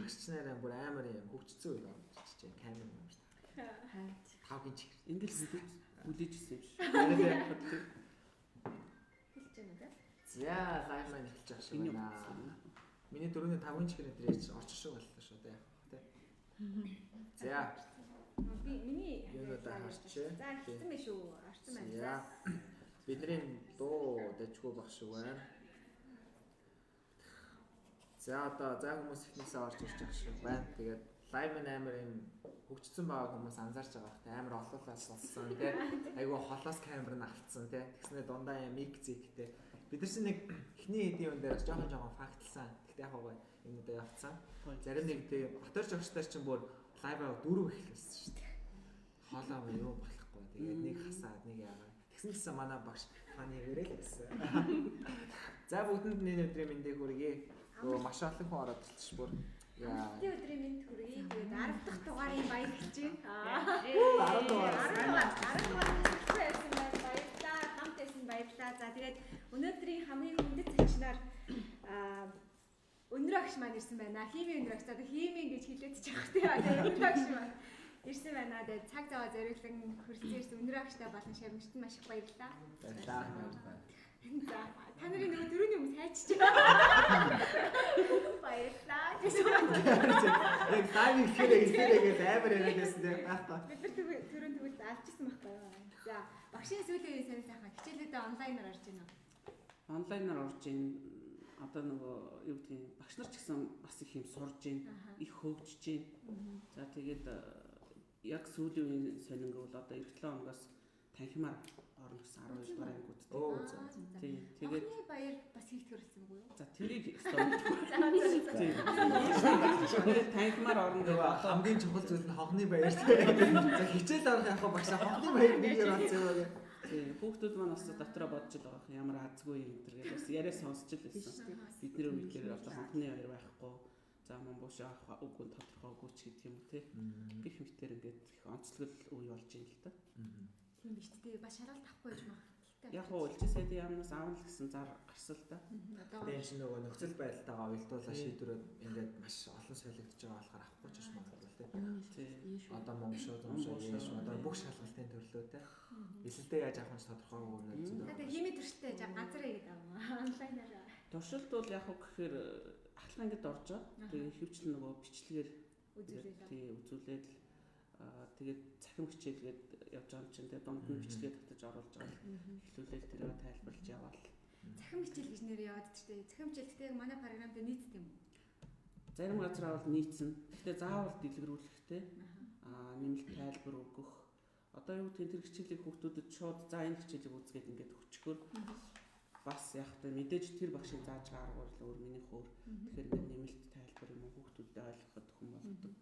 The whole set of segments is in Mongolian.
багш нараа бүр амар юм хөвчцөө үйл орчихжээ камер юм шүү дээ. Тавгийн чих. Энд л хүлээжсэн юм шиг. Хэлж байна үү? За лайв маань эхэлж байгаа шиг байна. Миний дөрөвний тавгийн чихэр энэ ирж орчих шиг боллоо шүү дээ. За. Миний юунуудаа харчээ. За хэлсэн байх шүү. Орсон байна. Бидний дуу дэжгүй баг шиг байна. За одоо хүмүүс ихнээсээ орж ирж байгаа шиг байна. Тэгээд лайв амар юм хөгжсөн байгаа хүмүүс анзаарч байгаа хэрэгтэй. Амар олоолаас болсон тий. Айгу холоос камер нь автсан тий. Тэгснээр дундаа юм мик зэгтэй. Бид нар нэг эхний хэдийн юм дээр жоохон фактлсан. Тэгтээ яг гоо юм удаа явцсан. Зарим нэг тий батар жогчтой чинь бүр лайв аа 4 эхлэсэн шүү дээ. Хоолоо юу болохгүй. Тэгээд нэг хасаад нэг яагаад. Тэгсэн чинь манай багш хааны ирэл гэсэн. За бүгдэнд нэг өдрийн мэндийг хүргэе. Нөгөө маш олон хүн ороод ирчих бүр. Яа. Тэ өдрийн мэнд хүргэе. Тэгээд 10 дахь дугаарын баяр гэж байна. 10 дугаар байсан байна. Баярлалаа. Хамт байсан баярлалаа. За тэгээд өнөөдрийн хамгийн хүндэт зочноор өнөр агш маань ирсэн байна. Химийн өнөр агш. Одоо химийн гэж хэлээд ч яах вэ? Өнөр агш маань ирсэн байна. Тэгээд цаг зав зориулсан хөрсөн ирсэн өнөр агштай болон шавнагчд маш их баярлалаа. Баярлалаа. За та нарын нөгөө төрөний хүмүүс хайчиж байна. Баярлалаа. Яг тайм ихээрээ амар яриад байсан тийм байхгүй. Бид нар төрөнд тэгвэл алжчихсан байхгүй юу? За багшийн сүүлийн үеийн сайн сайхан хичээлүүдээ онлайнаар орж байна уу? Онлайнаар орж ийн одоо нөгөө юу гэдгийг багш нар ч гэсэн бас их юм сурж ийн, их хөгжиж ийн. За тэгээд яг сүүлийн үеийн сонинг бол одоо 7 хоногоос танхимаар орно гэсэн 12 дугаар ангиуд. Тийм. Тэгээд Хогны баяр бас хийх төрөлсөн үгүй юу? за тэрийг тэгээд танхимаар орно гэдэг Одоо хамгийн чухал зүйл нь хогны баяр. За хичээл орох яг багш хогны баяр нэгээр олцсон юм. тийм хүүхдүүд маань бас дотроо бодож л байгаа юм ямар азгүй юм тэр гэж бас яриа сонсч л байсан. Бидний үеийнээр одоо хогны баяр байхгүй. За мамбуш авах үгүй тодорхойгүй ч гэдэг юм тий. Гэх мэтэр ингээд их онцлог үе болж юм л та. Тийм биш үү? Бас шалгалт авахгүй гэж магадaltaй. Яг уу улсын сайдын яамнаас аавна л гэсэн зар гарсан л та. Тэгээд чинь нөгөө нөхцөл байдалтайгаа уялдуулаа шийдвэрүүд ингээд маш олон солигдож байгаа болохоор авахгүй ч гэж магадгүй тий. Одоо момшоо яаш одоо бүх шалгалтын төрлөөтэй. Эсэлдээ яаж авах нь тодорхойгүй юм. Тэгээд химийн төрөлтэй ганцаараа игээд аваа. Онлайнаар. Туршилт бол яг уу гэхээр ахлах ангид орж байгаа. Тэгээ хөвчлэн нөгөө бичлэгээр үзүүлээд тэгээд цахим хичээлгээд явж байгаа юм чинь тэгээд дунд нь бичлэгээ татаж оруулж байгаа. Эхлүүлээл тэрийг тайлбарлаж яваал. Цахим хичээл гэж нэр яваад ч тийм. Цахим хичээл гэдэг манай програмд нийцдэг юм уу? Зарим газар бол нийцнэ. Гэхдээ заавал дэлгэрүүлэхтэй нэмэлт тайлбар өгөх. Одоо юу гэдэг тэр хичээлийг хүүхдүүдэд шууд за энэ хичээлийг үзгээд ингээд өчгөр бас яг та мэдээж тэр багшийн зааж байгаа арга бол өөр миний хөөр. Тэгэхээр ингээд нэмэлт тайлбар юм хүүхдүүдэд ойлгоход хүм болгодог.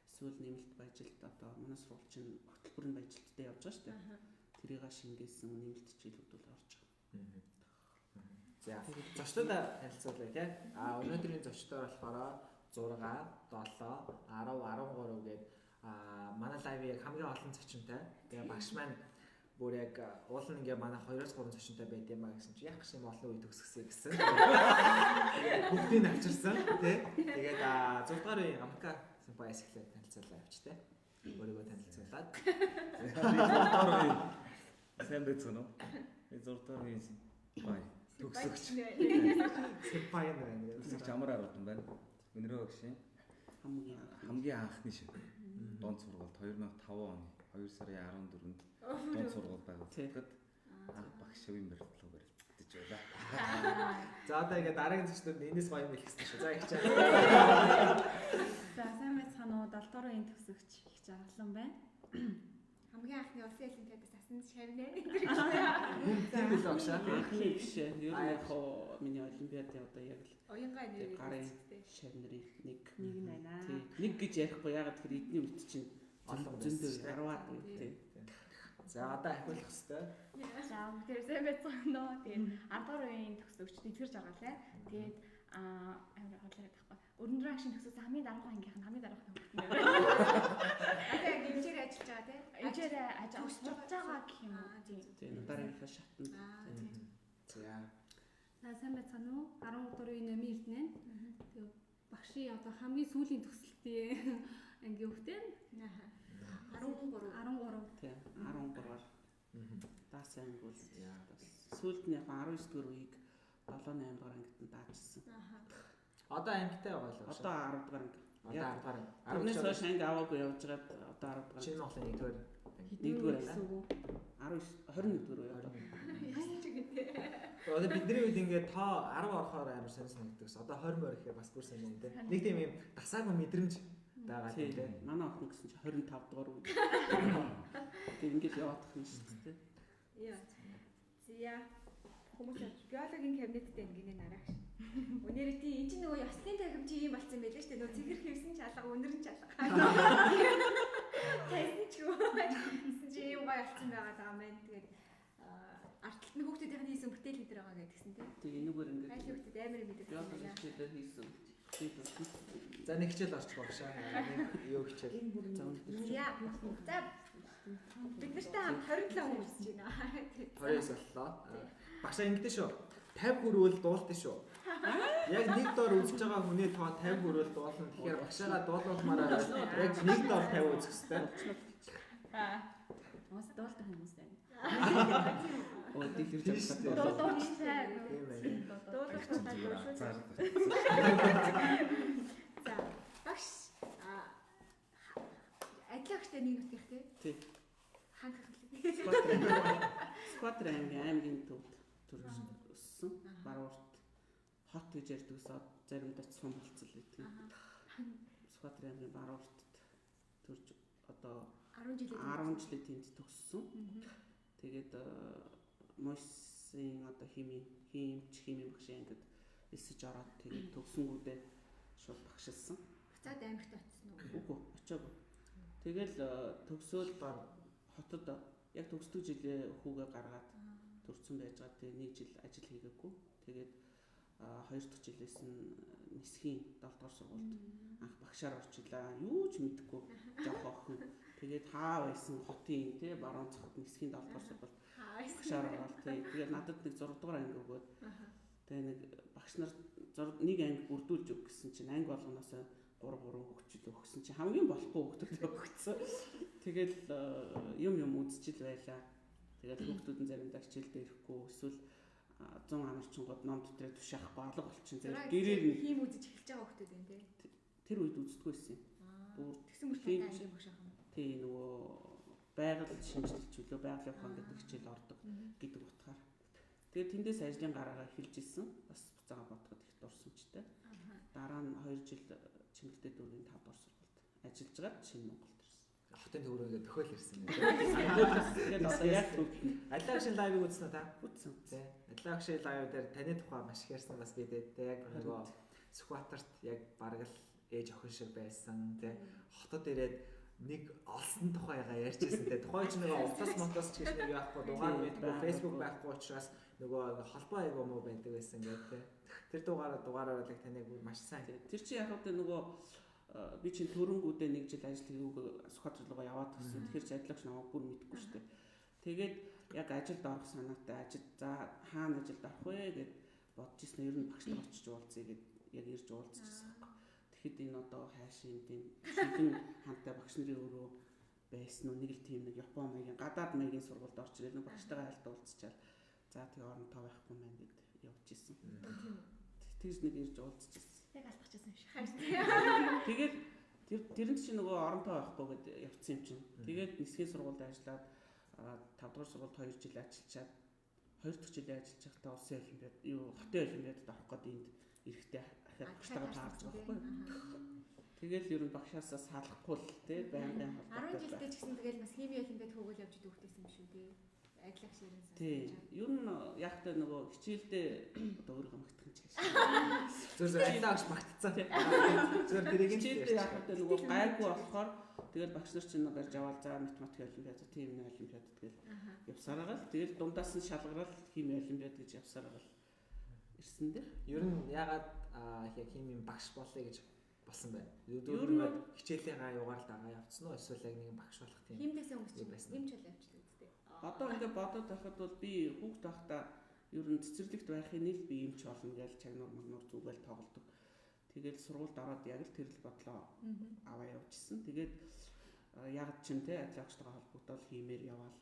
Эсвэл нэмэлт баяжилт одоо манай сургууль чинь хөтөлбөрийн баяжилттай явж байгаа шүү дээ. Тэрийг шингээсэн нэмэлт хичээлүүд бол орж байгаа. За зочдоо танилцуулъя тий. Өнөөдрийн зочдоор болохоор 6, 7, 10, 13 гээд манай лайвыг хамгийн олон зочинтой. Тэгээ багш маань бүр яг уул нь ингээ манай 2-3 зочинтой байд юм а гэсэн чи яг шиг олон үе төгсгсөн гэсэн. Бүгдийг авчирсан тий. Тэгээд 6 дугаар үеийн Амка баяс эхлээд танилцуулаа авч тий. Өөрийгөө танилцуулаад. Сайн байцгаана уу? 6 дугаар үеийн бай. Төгсөгч. Сэпай нэр. Төгсөгч амар аргад юм байна. Өнөрөө гişin хамгийн анхны шиг дунд сургалт 2005 оны 2 сарын 14-нд дунд сургалт байгуулагдаад анх багш шавын барилдлуугаар идэж байлаа. За одоо ингээ дараагийн зочдод энэс гоё юм хэлсэн шүү. За ихчээ. За сайн байцгаана уу? 7 дугаар үеийн төгсөгч их жаргалан байна. Хамгийн анхны улсын олимпиадаас асан шавнаа. Тийм л багшаа. Анхны биш. Ер нь яг миний олимпиадын одоо яг л Уянгаа нэр гарын шавнарын нэг байна. Нэг гэж ярихгүй ягаад тэр эдний үед чинь олон зөндөө 10-аад тий. За одоо ахиулах хэвээр. За тэр сайн байцгаана уу? Тэгээд 10 дугаар үеийн төгсөгч нэгдүгээр жаргалаа. Тэгээд амар хоолой байхгүй. Өрнөр агшин төгсөөс хамгийн дараагийн ангийнх нь хамгийн дараагийн хүүхэд нэр. Одоо яг эмчээр ажиллаж байгаа тий. Эмчээр ажиллаж байгаа гэх юм уу? Тийм дараагийнхаа шатнд. За За сайн байцгаана уу? 13 дугаар үеийн Номын Эрдэнэ. Тэгээд багшийн одоо хамгийн сүүлийн төсөлтийн ангийн хүүхдээ 13 тий 13-аар даасан анги бол сүүлд нь яг 19 дэх үеийг 7-8 дугаар ангид нь даажсан. Одоо ангитай байгаа л Одоо 10 дугаар анги. Одоо 10 дугаар. Арнаас хойш анги аваагүй явж байгаад одоо 10 дугаар. Шинэ нотлын 1-р. 1-р анги. 21-р үе одоо. Одоо бидний үед ингээд та 10 орохоор амар сонь санагддаг. Одоо 20 морь гэхээр бас бүр сонь юм дээ. Нэг тийм юм дасаагүй мэдрэмж байгаа тийм дээ. Манай охин гэсэн чинь 25 дугаар үе. Тэг ингээд яваадах юм шүү дээ. Яа. Зя. Хүмүүс биологийн кабинеттэй ингээд нараач. Өнөөдөр тийм энэ чинь нөгөө ёслын тахимч юм болсон байлээ шүү дээ. Нөгөө цэгэр хэвсэн ч алга, өнөр нь ч алга. Тайсан ч юу. Гэсэн чи юм гоё болсон байгаа даа маань. Тэгээд артталт нь хүүхдүүдийн хийсэн бүтээл өдр байгаа гэдгсэн тийм. Тэг энэгээр ингээд Айл хүүхдүүд амар мэддэг. биологи хичээлээр хийсэн. За нэг хичээл орчих багшаа. Юу хичээл? Яа. За бид нартай хамт 27 хүн үсэж байна. 29 боллоо. Багшаа ингэдэж шүү. 50 хүрвэл дуулдаг шүү. Яг нэг доор үзэж байгаа хүний тоо 50 хүрвэл дуулна. Тэгэхээр багшаагаа дуулуулмаар яг нэг доор 50 үзэх хэрэгтэй. Уус дуулдаг хүмүүс байна. Оо дэлгэрч Тийм Дуулуучтай. За багш адилаагчтай нэг үтгэх тий. Тий. Ханх Скватер аймгийн төвд төрсөн. Баруурт хот гэж ярьдагсаа заримдаа цум болцол гэдэг. Скватер аймгийн баруурт төрж одоо 10 жилийн 10 жилийн тэнд төгссөн. Тэгээд Мойсын одоо химч багшийн ангид эсэж ороод тэгээд төгсөнгүүдээ шууд багшилсан. буцаад Америкт очсон уу? Үгүй очоогүй. Тэгэл төгсөөл хотод яг төгсдөг жилээ хүүгээ гаргаад төрсөн байж байгаа. Тэгээд нэг жил ажил хийгээгүй. Тэгээд хоёр дахь жилээс нь нисхийн 7 дугаар сургуульд анх багшаар орчлаа. Юу ч мэдэхгүй жоох охин. Тэгээд хаа байсан хотын тий баруун цоход нисхийн 7 дугаар сургуульд багшаар ороод тий. Тэгээд надад нэг 6 дугаар анги өгөөд тэгээ нэг багш нар нэг анги бүрдүүлж өг гэсэн чинь анги болгоноос 3 хөгжил өгсөн чинь хамгийн болохгүй хөгтөд өгсөн. Тэгэл юм үзчихэл байлаа. Тэгэл хүүхдүүд нь заримдаа хичээлдээ ирэхгүй эсвэл 100 амарчингууд ном дотроо тушаахгүй алга болчихсон. Зэрэг гэрээр нь хийм үзэж эхэлж байгаа хүмүүс байна тий. Тэр үед үздэггүй байсан юм. Бүр тэгсэн мөртлөө ангийн багш ахын. тий нөгөө байгаль шинжилж үлээ байгалийн ухаан гэдэг хичээл ордог гэдэг утгаар. Тэгээд тэндээс ажлын гараагаа эхэлж исэн. Бас буцаага бодоход их дурсамжтай. Дараа нь 2 жил Чимэгтэй дүүргийн 5 дугаар сургуульд ажиллаж байгаад шинэ Монголд ирсэн. Хотын төврөөгөө төхөөл ирсэн. Тэгээд одоо яг Адилаагшийн лайвыг үзсэн үү та? үзсэн. Тий. Адилаагшийн лайв дээр таны тухай маш их ярьсан бас бидэд яг нөгөө Скватерт яг бараг л ээж охин шиг байсан тий. Хотод ирээд нэг олсон тухайгаа ярьжсэн тий. Тухайн ч нөгөө утас ч гэж нэг яахгүй дугаар мэдгүй Facebook байхгүй учраас нөгөө холбоо айгуу муу байдаг байсан гэдэг тий. Тэр дугаараар л таныг маш сайн. Тэр чинь яг одоо нөгөө би чинь төрөнгүүдээ нэг жил ажил хийгээгүй Скватер руу яваад гисэн. Тэгэхээр ч адилаач намайг бүр мэдэхгүй шүү дээ. Тэгээд яг ажилд орох санаатай за хаана ажилд орох вэ гэд бодож ирсэн. Ер нь багштай очиж уулзъя гэд яг ирж уулзчихсан. Тэгэхэд энэ одоо хайшин тийм шинхэн хамтаа багш нарын өрөө байсан уу нэг л тийм нэг Япон маягийн гадаад маягийн сургуульд орж ирэл нэг багштайгаа хальт уулзчаал. За тэгээ орон тоо байхгүй маань гэд явж ирсэн. Тэгж нэг ирж уулзчихсан. Яг алхчихсан юм шиг. Тэгээд тэрэнд чинь нөгөө оронтой байхгүй гэд явцсан юм чинь. Тэгээд нисхийн сургуульд ажиллаад 5 дугаар сургуульд 2 жил ажиллачаад 2 дахь жилийн ажиллаж байхдаа улсын олимпиад хотын олимпиадад орох гээд энд эрэхтэй ахиад багштайгаа таарч байгаа байхгүй. Тэгэл ер нь багшаасаа салахгүй л тий байнгын холбоотой. 10 жилдээ ч гэсэн тэгэл бас хими олимпиад хөөгөл явж идэх хүүхдээс юм шүү дээ. Адилаагч ярин сайн. Тий. Ер нь яг та нөгөө хичээлдээ одоо өөрийгөө магтах гэж байна. Зөв адилаагч магтцсан. Зөв тэрийг нь хичээлдээ яг та нөгөө гайгүй болохоор тэгэл багш нар чинь гарч аваад за математик олимпиад тийм нэг олимпиад тэгэл явсараа л тэгэл дундаас нь шалгараад хими олимпиад гэж явсараа л ирсэн дээ. Ер нь ягаад яг химийн багш болъё гэж болсон байна. Ер нь хичээлийнхаа югаар л дагаа явцсан уу эсвэл яг нэг багш болох тийм. Химдээс өнгөч химч бол явчихдаг үстэй. Одоо ингээд бодоод байхад бол би хүүхд байхдаа ер нь цэцэрлэгт байхын нийл би юмч болно гэж чагнуур магнуур зүгэл тоглодог. Тэгээд сургуульд ороод яг л тэр л бодлоо аваа явуулчихсан. Тэгээд яг ч юм те адилхагчтайгаа холбогдоод хиймээр яваал.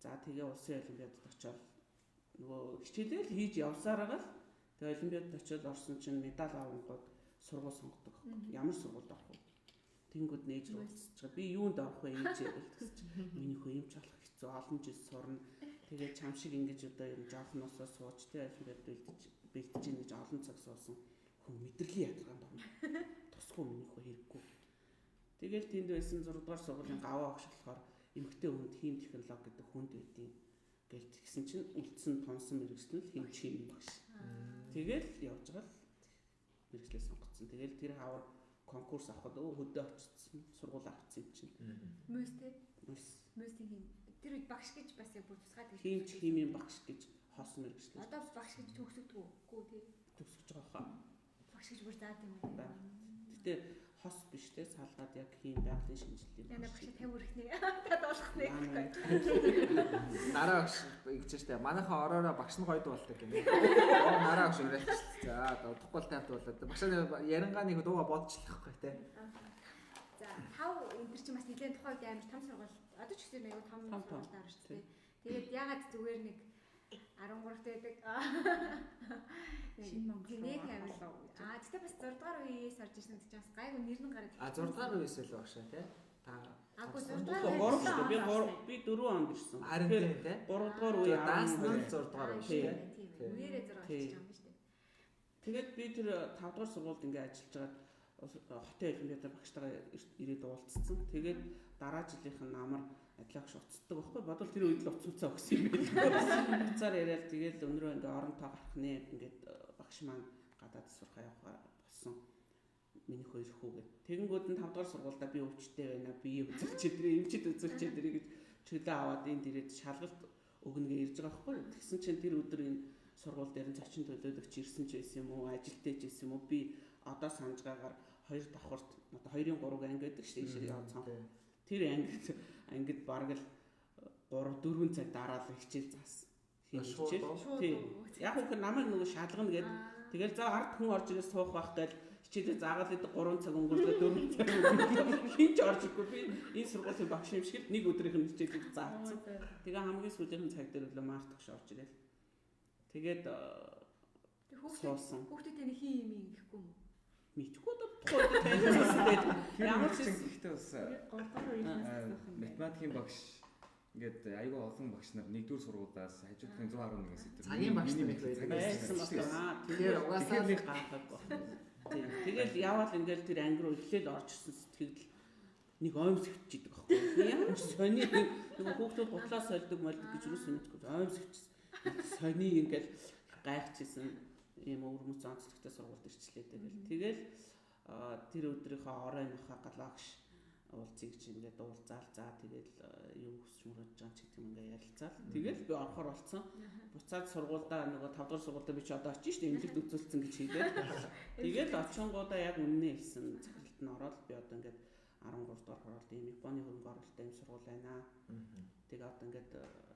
За тэгээ улсын олимпиадад очиод нөгөө хичээлэл хийж явсараа л тэгээ олимпиадад очиод орсон чинь медаль авангууд сургууль сонгодог. Ямар сургуульд орох вэ? Тэнгүүд нээж уулзчихаа. Би юунд орох вэ ээжээ гэж миний хөө юм ч болох хэцүү олон жил сурна. Тэгээд чам шиг ингэж одоо юм жолноосоо сууч те олимпиад бэлдэж ийн гэж олон цаг суусан хүн мэдрэлийн ядраанд орно. Тусгүй миний хөө хэрэггүй. Тэгээд тэнд байсан 6 дугаар сургуулийн гаваа огш болохоор эмэгтэй хүнд хийм технологи гэдэг хүнд байдیں۔ Гэж тэгсэн чинь үлдсэн тонсон мэрэгчлэл хин чим багш. Тэгэл явж байгаа л мэрэгчлээ сонгоцсон. Тэгэл тэр хавар конкурс авахд хөдөө очсон сургууль авчихсан юм чинь. Мөстэй. Мөс. Мөстэй хин. Тэр үед багш гэж бас яг бүр тусгаад гэж химийн багш гэж хос мэрэгчлээ. Одоо багш гэж төгсөгдгөө. Үгүй тий. Төгсөж байгаа хаа. Багш гэж бүр заад юм уу? Гэтэ хос биш те салгаад яг хим байгалийн шинжилгээ. Яна багш 50 хүрэхнээ. Тад болох нэг. Нараа багш игчтэй. Манайхан ороороо багш нь гойд болдог гэнэ. Нараа багш өрөөлч. За утгагүй тайвт болоод багшаа ярингаа нэг дууга бодчихлох байхгүй те. За 5 энэ чинь бас нэлээд тухайд амар том сургууль. Одоо ч гэсэн аюу том сургуультай орж тээ. Тэгээд ягаад зүгээр нэг 13-т байдаг. Шинэ Монгол нэг амил. Тэгтээ бас 6 дугаар үеэс орж ирсэн гэж бас гайгүй нэр нь гараад. 6 дугаар үеэс л багшаа те. Та Агуу 6 3 дугаар би 4 онд ирсэн. харин тийм те. 3 дугаар үе даас нь 6 дугаар үе шүү те. Тийм. Үеэрээ 6 гэж юм ба штэ. Тэгээд би тэр 5 дугаар сургуульд ингээ ажиллаж байгаад хотын олимпиадаар багштайгаа ирээд уулзсан. Тэгээд дараа жилийнх нь намар адилхагш уцтдаг байхгүй бодвол тэр үед л уцуцаа өгсөн юм билээ. Уцаар яриад тэгээд өнөрөө ингээ оронтой гарах нэ ингээд багш маань гадаад сурах явах болсон. Миний хоёр хүү гэд. Тэгэнгүүт нь 5 дугаар сургуультай би өвчтэй байна. Би үзүүлч өдрөө эмчид үзүүлч өдрөө гэж чөлөө аваад энд ирээд шалгалт өгнөгээ ирж байгаа байхгүй. Тэгсэн чинь тэр өдөр энэ сургууль дээр нь зочин төлөөлөгч ирсэн ч байсан юм уу, ажилтнаач байсан юм уу? Би одоо санаж байгаагаар 2 давхарт одоо 2-ын 3 анги байдаг шүү дээ. Явцсан. Тэр ангид бараг л 3-4 цаг дараалал хичээл заасан. Тийм. Яг үгүй намайг нөгөө шалгана гэд тэгэл за ард хүн орж ирээ суух байх гээл хичээлээ заагаад 3 цаг өнгөрлөө 4 цаг өнгөрлөө хинч орж ирэхгүй би энэ сургуулийн багш юм шиг нэг өдрийнх нь хичээлийг заасан. Тэгээ хамгийн сүүлийн цаг дээр л март багш орж ирээ. Тэгээд хүүхдэд таны хин юм ингэхгүй юм уу? Мэдгүй тухайд танилцсан. Ямар ч ихтэй бас 3 дугаар үеийнээс математикийн багш ингээд айгүй олон багш нар 1-р сургуулиас хажуудын 111-ээс идэв. Цагийн багш нэг байдаг. Тэгэхээр угаасаа нэг гахаг байна. Тэгэл яваал ингээл тэр анги руу эхлээд орж ирсэн сэтгэл нэг оймсгчихэд байхгүй. Ямар сони нэг хүүхдүүд гутлаа сольдог молдог гэж юу санагдгүй. Оймсгчсэн. Сони ингээл гайхчихсан ийм өвөрмөц онцлогтой сургуульд ирчлээ тэгэл. Тэгэл тэр өдрийнхөө оройнхаа галагш уулзъя гэж ингээд уулзаал за тэгэл юу хүсч мөрөж байгаа ч гэдэг юм ингээд ярилцаал. Тэгэл би орохоор болсон. Буцаад сургуульдаа нөгөө 5 дугаар сургуульдаа би ч одоо очиж штэ эмнэлэгт үзүүлсэн гэж хийгээд. Тэгэл очингуудаа яг үнэнээ хэлсэн захиралд нь ороод би одоо ингээд 13 дугаар хороолт ийм Японы хөрөнгө оруулалттай юм сургууль байна. Тэгээ одоо ингээд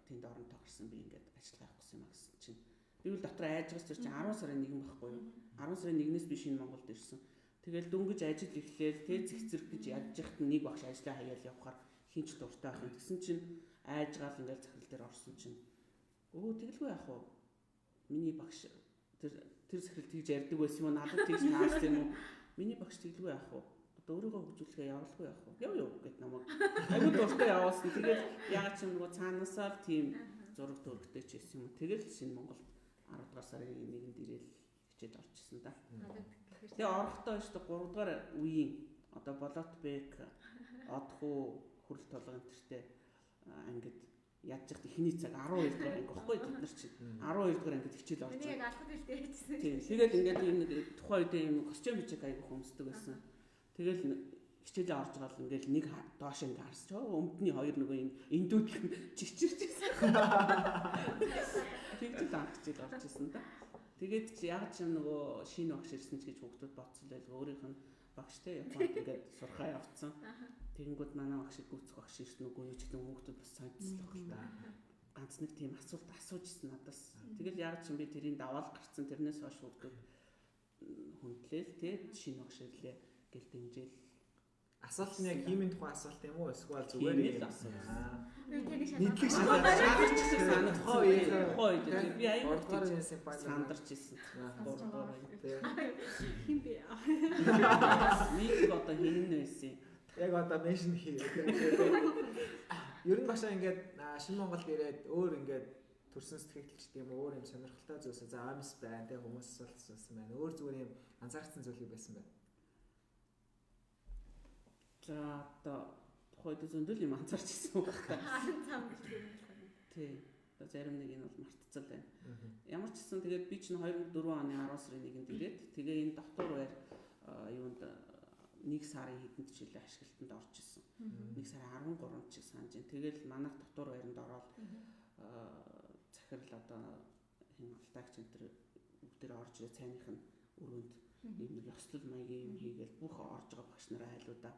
тэнд оронтой гарсан би ингээд ажиллах явах гэсэн юм гэсэн чинь би бол дотор айжгаас тэр чинь 10 сарын 1 байхгүй юу? 10 сарын 1-ээс би шинэ Монголд ирсэн. Тэгэл дөнгөж ажил эхлээл зэгцэрх гэж ядж яхад нэг багш ажлаа хаяал явахаар хинч дуртай байх юм. Тэгсэн чинь айжгаал ингээл захирал дээр орсон чинь тэгэлгүй яах вэ? Миний багш тэр захирал тэгж ярьдаг байсан юм уу? Надад тэгж таарсан юм уу? Миний багш тэгэлгүй яах вэ? Одоо өөрийгөө хөгжүүлэхээ явуулахгүй яах вэ? Яв гэд намайг аюу дуртай явуулсан. Тэгээд яг ч нөгөө цаанаасаа тийм зураг төрөгтэй ч байсан юм. Тэгэл шинэ Монголд 10 дугаар сарын 1-нд ирээл хичээл орчихсон да. Тэгээ орохдоо шүү дээ 3 дугаар үеийн одоо болот бэк одхуу хүрэл толгойн тэртээ ангид ядж ихт ихний цаг 12 дугаар анги баггүй бид нар чинь 12 дугаар ангид хичээл орж байгаа. Яг алхад хэлтэй хийжсэн. Тийм. Тэгээд ингээд энэ тухайн үед юм костюм бичиг аяг хүмүүсдэг байсан. Тэгэл хичээлээ орж байгаа л ингээл нэг доош ингээ харсч өмдний хоёр нөгөө эндүүд чичирч ирсэн. Тэгж л хичээл орж ирсэн да. Тэгээд яг ч юм нөгөө шинэ багш ирсэн ч гэж хүүхдүүд бодсон байл өөрийнх нь багштай Японд ингээд сурхаа явцсан. Тэгэнгүүт манай багш гүцэх багш ирсэн үгүй юу ч гэдэг хүүхдүүд бас санацлах л да. Ганц нэг тийм асуулт асууж ирсэн надаас. Тэгэл яг ч юм би тэрийг даваал гарцсан тэрнээс хойш хүүхдүүд хүндлээл тий шинэ багш ирлээ гэл дэмжээл. Асуулт нь яг химийн тухай асуулт юм уу? Эсвэл зүгээр Химийн л асуулт. Би тэнийг нийтлэг Сандарчсан санах тухай би аягүй сандарч ирсэн. хин бэ? Нэг одоо хин байсан. Яг одоо меншн хийгээд. Ер нь башаа ингээд шинэ Монголд ирээд өөр ингээд төрсөн сэтгэгдэлч тийм өөр юм сонирхолтой зүйлсээ за амс байна тийм хүмүүс асуулсан байна. Өөр зүгээр юм анзаарсан зүйл байсан байна. За одоо тухайд зөндөл юм анзаарч ирсэн байх та. Цам гэж юм байна. Тий. Одоо зарим нэг нь бол мартцал байна. Ямар ч гэсэн тэгээд би чинь 2004 оны 10 сарын 1-нд ирээд тэгээ энэ доктор байр юунд 1 сарын хэдэнд жилийн ашиглалтанд орж исэн. 1 сарын 13-нд ч санаж байна. Тэгэл манайх доктор байранд ороод захирал одоо энэ алтайч энэ бүгдээр орж ирээ цайныхын өрөөнд ийм нэг ёслол маягийн юм хийгээл бүх орж байгаа багш нараа хайлуудаа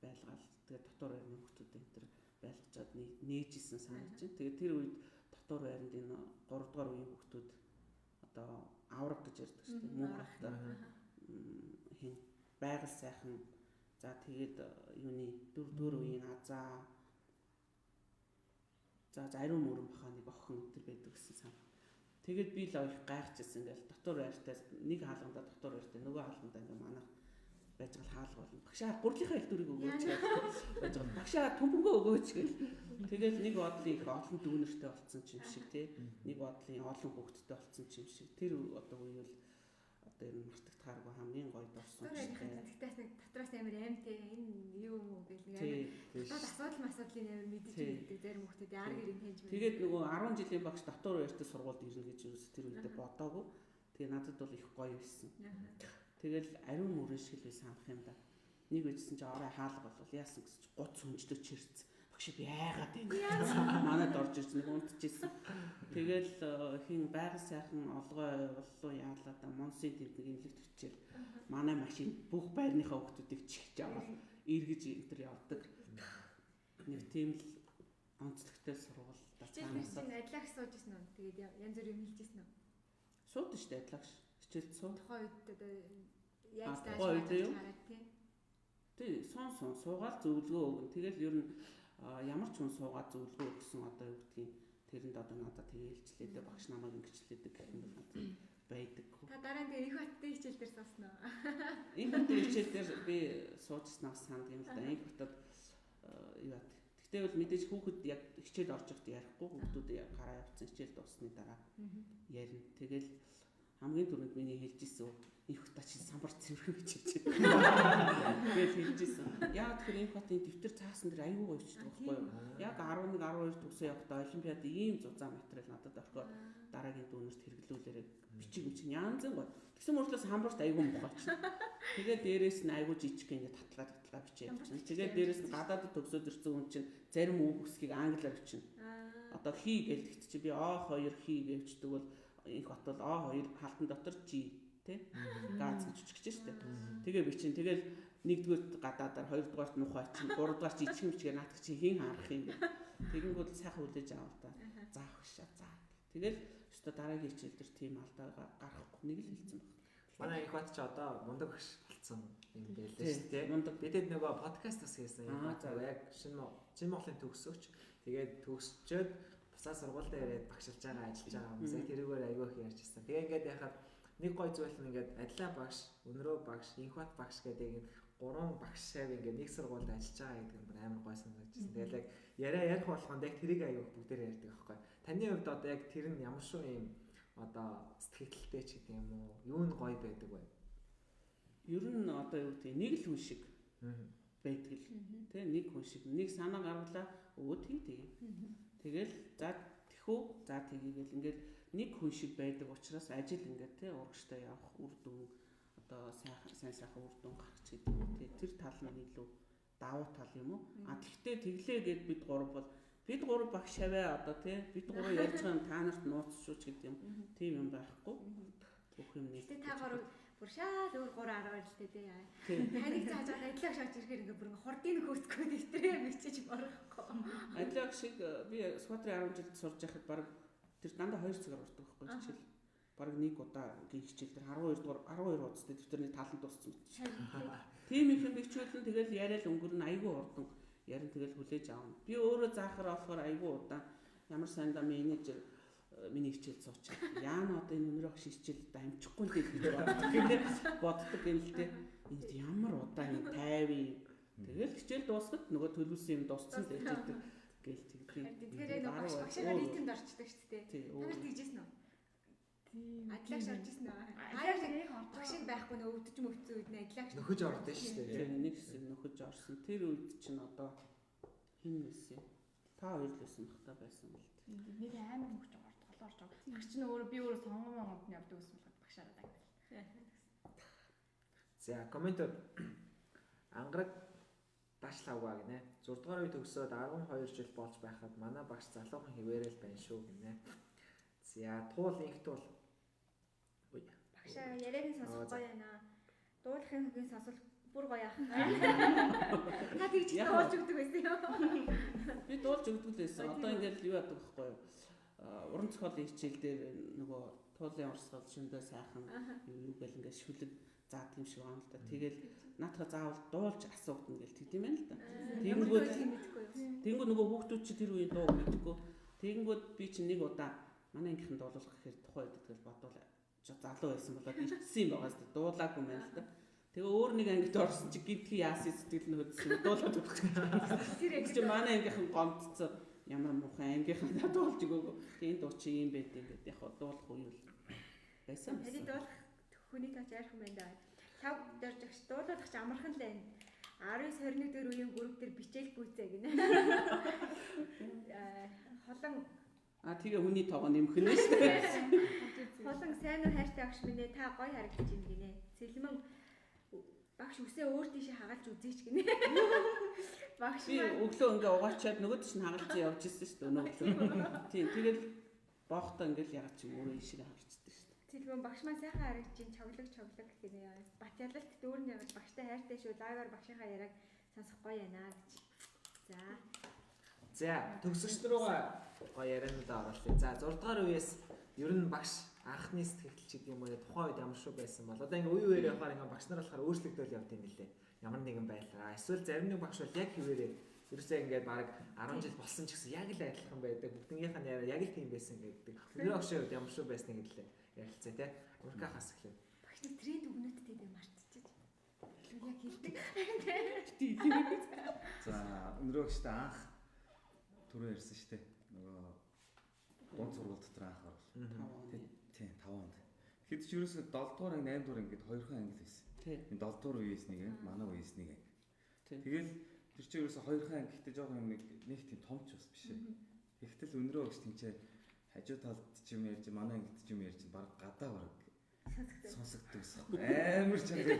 байлгаал. Тэгээд доктор байрны хүмүүсүүд энэ төр байлгачаад нээжсэн санаж байна. Тэгээд тэр үед доктор байранд энэ 3 дугаар үеийн хүмүүсүүд одоо авраг гэж ярьдаг шүү дээ. Мөнхөд хин байгаль сайхан за тэгээд юуны 4 дугаар үеийн азаа за ариун мөрөн баха нэг охин өтер байдаг гэсэн сан. Тэгээд би л их гайхчихсан ингээл доктор байртай нэг хаалгандаа доктор байртай нөгөө хаалгандаа ингээ манайх байж гал хаалга болно. Багшаа гурлынхаа хэлдвэрийг өгөөч гэж байж гал багшаа төмбөнгөө өгөөч гэл. Тэгэл нэг бодлын их олон дүүнертэй болцсон ч юм шиг тий. Нэг бодлын олон хүүхэдтэй болцсон ч юм шиг. Тэр одоо үеэл одоо энэ мартагдахааргүй хамгийн гоё дурсан ч тийм. Тэгтээс нэг дотроос амар аимтай энэ юу юм уу гэх нэг амар асуудал асуудлын амар мэдэж байдаг зарим хүмүүс яар гэрийн хэнж байна. Тэгээд нөгөө 10 жилийн багш доктор байртай сургуульд ирнэ гэж юу тэр үедээ бодоагүй. Тэгээ надад бол их гоё байсан. Тэгэл ариун мөрөн шиг л санах юм да. Нэг үжсэн чи орой хаалга болвол яасан гэж 30 хүнжлөж чирсэн. Багш би айгаад байна. Манайд орж ирсэн нэг унтчихсэн. Тэгэл хин байгаль сайхан олгой боллоо яалаа да монсын тэнд нэг имлэг төвчээр манай машин бүх байрныхаа хүмүүсийг чихж аваад эргэж энтер явдаг. Нэг тийм л онцлогтой сургууль та цаанаас адилах сууж ирсэн үү? Тэгээд янз бүр юм хэлжсэн үү? Сууд штэ адилах хичээл суу. Тухайн үед одоо яаж тааш хараад тий. Тий сон суугаад зөвлөгөө өгнө. Тэгэл ер нь ямар ч хүн суугаад зөвлөгөө өгсөн одоо юу гэдгийг тэрэнд одоо надад тэгээ хэлчлээ дээ багш намайг ингэчлээдэг гэх юм бол надад байдаг. Та дараа нь тэгээ их баттай хичээл дээр суусан уу? Их баттай хичээл дээр би суужснаас санд юм л да. Их батад юу бат. Гэхдээ бол мэдээж хүүхэд яг хичээл орж ихт ярихгүй хүүхдүүд гараа явцсан хичээл дуусны дараа ярина. Тэгэл хамгийн түрүүнд миний хэлж исэн их бата чи самбар цэвэрхэн гэж хэлж байна. Тэгэл хэлж исэн. Яг тэгэхээр их батын дэвтэр цаасан дээр аюу гоёчдаг байхгүй юу? Яг 11 12 төгсөө явахдаа олимпиад ийм зузаан материал надад орхиод дараагийн дүүнерт хэрэглүүлээрээ бичиг мчин янз бүр. Тэгсэн мөртлөө самбарт аюу мохооч. Тэгээд дээрээс нь аюу жижиг ингээд татлагаа бичиж явчихна. Тэгээд дээрээс нь гадаадд төгсөөд ирсэн хүн чинь зарим үг бүсгийг англиар бичнэ. Одоо хий гэлдэгт чи би O2 хий гэвчдэг бол их бат бол O2 халтан дотор G тий газ гэж үчгэж штэ. Тэгээ бичин тэгэл нэгдүгээр гадаадаар хоёрдугаарт нухай чинь гуравдугаар жижиг мчгээр наадах чи хийн харах юм. Тэгэнгүүт сайхан үлээж аваа та. Заах шаа заа. Тэгэл өстө дараагийн хичээл дээр тийм алдаа гарахгүй нэг л хэлсэн баг. Манай их бат ч одоо мундаг багш болсон юм байлээ шүү дээ. Мундаг бидэд нөгөө подкастаас хийсэн юм байна. Яг шинэ Монголын төгсөөч тэгээд төгсчөөд бусаа сургуультай ирээд багшилж байгаа ажиллаж байгаа хүмүүс тэрүүгээр аягүй их ярьж ирсэн. Тэгээ ингээд яхад нэг гой зүйл нь ингээд адилаа багш, өнрөө багш, инх бат багш гэдэг ийм 3 багш шав ингээд нэг сургуульд ажиллаж байгаа гэдэг нь амар гой санагдчихсан. Тэгэл яг яриа ярих болгонд яг тэрийг аягүй бүгдээр ярьдаг аахгүй. Таны хувьд одоо яг тэр нь ямар шүү юм одоо сэтгэлдэлтэй ч гэдэг юм уу? Юу нь гоё байдаг вэ? Ер нь одоо юу гэдэг нэг л хүн шиг байдаг л тий нэг хүн шиг нэг санаа гаргалаа өө тий. Тэгэл за тэхүү за тгийгэл ингээд нэг хүн шиг байдаг учраас ажил ингээд тий урагштай явах үр дүн одоо сайн сайхан үр дүн гарах ч гэдэг юм тий тэр тал нь илүү давуу тал юм уу? А тэгтээ тэглээгээд бид гурав бол бид гурав багш аваа одоо тий бид гурав ярьж байгаа юм та нарт нууц шүү ч гэдэг юм тийм юм байхгүй. Бүх юм нэг. Тэ та гурав бүр шал өөр 3 10 л тээ тий. Таныг зааж байгаа адилхан шаач ирэхээр ингээ бүр хурдын хөөцгөө дэвтрээ бичиж орохгүй. Адилхан шиг би Сквадрын 10 жилд сурж байхад баг тэр дандаа 2 цагаар уртдаг байхгүй хичээл. бараг нэг удаагийн хичээл дээр 12 удаатай дэвтэрний таланд дууссан мэт. Тийм их юм бичүүлэн тэгэл яриад өнгөрн айгүй урдан ярин тэгэл хүлээж аавна. Би өөрөө заахаар болохоор айгүй удаан ямар сайндаа менежер миний хичээл суучаад яана одоо энэ өнөрөх хичээл дамжихгүй л гэж боддог юм л те. Энд ямар удаан юм 50. Тэгэл хичээл дуусахад нөгөө төлөвлөсөн юм дууссан гэж хэлдэг. Гээл тийм. Тэгэхээр нэг багшаа нийтэмд орчдөг шүү дээ. Танаар тэгжсэн үү? Тийм. Адлагш оржсэн үү? Хаяа багшиг байхгүй нөө өвдөж мөвцөн үед адлагш нөхөж ордсон шүү дээ. Тийм нэг хэсэг нөхөж орсон. Тэр үед чинь одоо хин нэсэн. Та хоёр л байсан бах та байсан бол. Нэг амар мөхж орж байгаа. Багш чинь өөрөө би өөрөө сонгомонд нь явдаг гэсэн бол багшаараа дагвал. За комментод ангараг дашлавгаа гинэ. 6 дугаар үе төгсөөд 12 жил болж байхад манай багш залуухан хിവэрэл байна шүү гинэ. За туул инх туул. Багшаа яриаг нь сонсох гоё байна. Дуулахын хөгийн сонсвол бүр гоё ах. Та тэгж дуулж өгдөг байсан юм. Би дуулж өгдөг байсан. Одоо ингээд юу яадаг вэ? Уран зохиолын хичээл дээр нөгөө туулын урсгал шөндөө сайхан юу гэл ингээд шүлэг заадаг юм шиг байна л да. Тэгэл наадхаа заавал дуулж асуугдана гэл тэгдэм байна л да. Тэнгүүд нөгөө хүүхдүүд чи тэр үеийн дуу мэдгүй. Тэнгүүд би чи нэг удаа манай ангийнхан дуулах гэхээр тухай үед тэгэл бодвол залуу байсан болоод ичсэн юм байгаа зү дуулаагүй юм байна л да. Тэгээ өөр нэг ангид орсон чи гидхи яасын сэтгэл нь хөдсөн дуулаад өгөх. Тэр чи манай ангийнхан гомдцоо ямар муухай ангийнхан дуулж өгөөгүй. Тэгээ энэ дуу чи юм байд ингээд яг дуулах уу юу байсан. Тэний дуулах хүний тач айрхан байна да. Тав дөржигч дуулах ч амархан л байна. 19-21 дээр үеийн групп дээр бичээл гүйцээ гинэ. Холон тэгээ хүний тоогоо нэмэх нь шүү дээ. Холон сайн уу хайртай багш минь та гоё харагдаж байна гинэ. Сэлмэн багш үсээ өөр тийшээ хагалж үзээч гинэ. Багш би өглөө ингээ угаачаад нөгөөд чинь хагалж явж ирсэн шүү дээ өнөөгөө. Тийм тэгэл боохтой ингээл ягаад ч юм өөрөө ишиг харагддаг шүү дээ. Сэлмэн багш маань сайхан харагдаж чинь чоглог гинэ. Бат ялалт дүүрэн явж багштай хайртай шүү. Лайваар багшийнхаа яриаг сонсох гоё байна гэж. За төгсөгч рүүгээ гоё яриануудаа оруулъя. За 6 дугаар үеэс ер нь багш анхны сэтгэл ч гэдэг юм уу тухайн үед ямар шүү байсан бол одоо ингээ үе үеэр явахаар ингээ багш нар болохоор өөрчлөгдөөл явд юм билээ. Ямар нэгэн байдлаар. Эсвэл зарим нэг багш бол яг хэвээрээ ерөөсөө ингээд баг 10 жил болсон ч гэсэн яг л адилхан байдаг. Бүгднийх нь яриа яг л тийм байсан гэдэг. Өнөө багшийн үед ямар шүү байсныг хэлээ. Ярилцъя те. Уркахаас эхлэв. Багш нар тренд өгнөдтэй дээ мартчихэж. Яг хэлдэг. За өнөө багштай анх түрүү ярьсан шүү дээ. Нөгөө дунд сургууль дотор анх орвол. Тийм 5 онд. Тэгэхэд ч ерөөсөө 7 дугаар анги 8 дугаар ингээд хоёрхан анги л байсан. Энэ 7 дугаар үеэс нэг анги, манай үеэс нэг анги. Тэгэл тэр чинь ерөөсөө хоёрхан анги гэхдээ жоохон юм нэг тийм томч бас биш ээ. Тэгтэл өнөрөө багш тэнцээ хажуу талд ч юм ярьж, манай ангид ч юм ярьж баг гадаа бараг сонсогддог гэсэн. Амар чанга.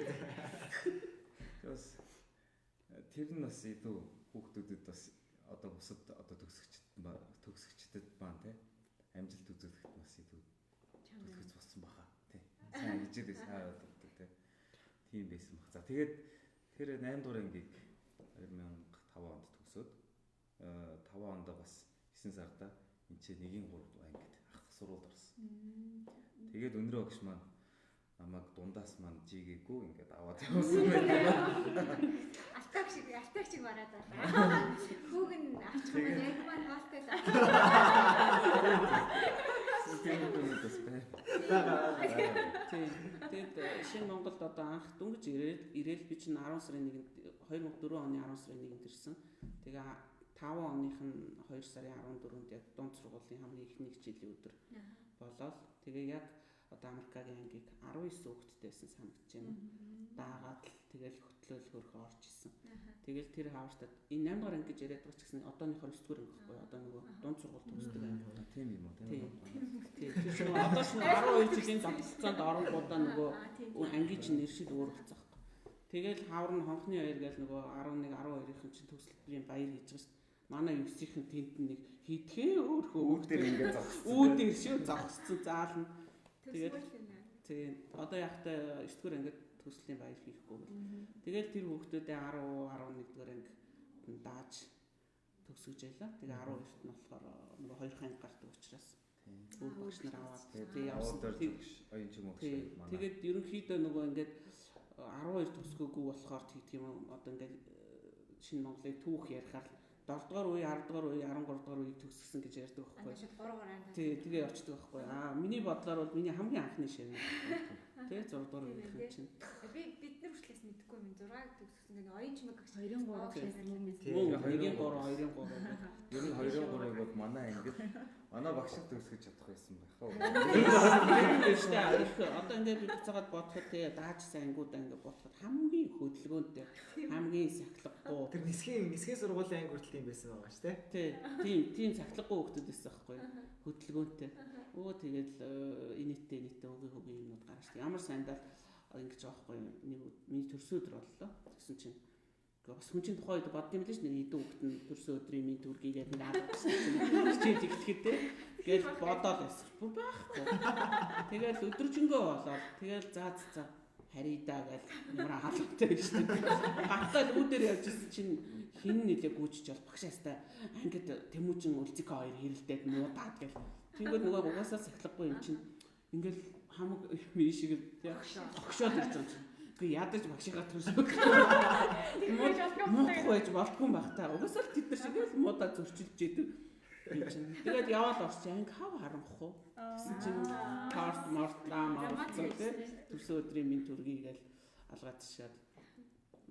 Тэгээс тэр нь бас илүү хүүхдүүдэд бас одоо бусад одоо төгсөгчдөд баан тий амжилт үзүүлэхэд бас илүү төлөвлөж болсон баха тий сайн хижээд сайн боддог тий тийм байсан баг. За тэгээд тэр 8 дугаар ангийг 2005 онд төгсөөд 5 онд бас 9 сарда энэ ч 1-3 ангид ах сурвалд орсон. Тэгээд өнөрөө багш маань намайг дундаас маань жигээгүй ингээд аваад явуулсан байдаг. Алтаг шиг мараад байна. Хүүг нь авчих юм яг маань хаалттай л. Тэгээд шинэ Монголд одоо анх дүнгийн ирээл би чинь 10 сарын 1-нд 2004 оны 10 сарын 1-нд ирсэн. Тэгээ 5 оных нь 2 сарын 14-нд яг дунд сургуулийн хамгийн ихний хичээлийн өдөр болоод тэгээ яг одоо Америкагийн ангийг 19 хүүхэдтэй байсан санагдаж байна. Даагаад л тэгэл хөтлөөл хөрхөө орж исэн. Тэгэл тэр хавартад энэ 8 дугаар анги гэж яриад байгаа ч гэсэн одооныхоор 9 дугаар анги байхгүй одоо нөгөө дунд сургууль төгсдөг анги. Тийм юм уу? Тийм. Тэр одоо ч 12 жилийн давталцаанд оронгуудаа нөгөө ангийн чинь нэршил өөр болцсон. Тэгэл хавар нь хонхны хоёр гээл нөгөө 11 12-ын чинь төгсөлбөрийн баяр хийж байгаа шүү дээ. Манай 9-ийн тэнд нэг хийдхэн өөрхөө үүдээр ингээд зогссон. Үүдээр шүү зогссон заална. Тэгээд тийм одоо яхтай 9 дугаар ангид төслийн баяр хийхгүй гэл. Тэгээд тэр хүүхдүүдээ 10 11 дугаар анги дааж төгсөж ялаа. Тэгээ 12-т нь болохоор нөгөө 2 анги гардаг учраас Бүх багш нар аваад тэгээ явсан. Оюун ч юм уу. Тэгээд ерөнхийдөө нөгөө ингээд 12 төгсгөөгүй болохоор тэгдэг юм одоо ингээд шинэ Монголыг түүх ярихаар 7 дугаар үе, 10 дугаар үе, 13 дугаар үеийг төгсгсөн гэж ярьдаг байхгүй. Тэгээ очдөг байхгүй. Миний бодлоор бол миний хамгийн анхны ширнэ. Тэгээ 6 дугаар үеийнх нь чинь. Бид нар хүртлээс мэдэхгүй юм. 6-г төгсгсөн гэдэг оюун чимэг гэж 2-3 гэж юм. 2-3 Ер нь 2-3-ыг бол манай ангид манай багшд төгсгөж чадах байсан байх уу? Одоо ингээд би буцаагаад бодоход тэгээ даажсан ангиудаа ингээд бодоход хамгийн хөдөлгөөнтэй, хамгийн сахилгагүй. Тэр нисхийн сургуулийн анги хүртэл юм байсан байгаа шүү дээ. Тийм сахилгагүй хүмүүс байсан байхгүй. Хөдөлгөөнтэй. Тэгээд инээдтэй хөгийн юмнууд гарч. Ямар сайндаа ингэж байгаа байхгүй. Нэг миний төрсөн өдөр боллоо. Тэгсэн чинь бас хүн чинь тухайд бодсон юм л ш нэг хэдэн хүүхэд нь төрсөн өдрийн минь төргийгээд наад хичээл эхлэхэд тэгэл бодоод байсан. Бүр байхгүй. Тэгэл өдржингөө болоод тэгэл заа харидаа гэл юмраа хаалгатай байж шүү дээ. Гартаа үүдээр явж ирсэн чинь хин нэлээ гүйчж бол багшаастай ангид Тэмүүжин үлзэг хоёр хэрэлдээд муудаад гэл. Тэгвэл нөгөө угаасаа сахилгагүй юм чинь ингээл хамаг юм шиг тогшоод ирж байгаа чинь. Гэ ядаж багшигаа төрсөн. Муудах байж болтгүй багтаа. Угаасаа л тэд нар шиг л муудаа зөрчилж идэв. Тэгээд яваал орч анги хав харанхуу. Гэсэн чинь торт мортлаа төрсөн өдрийн минь төргийгээл алгаад ташаад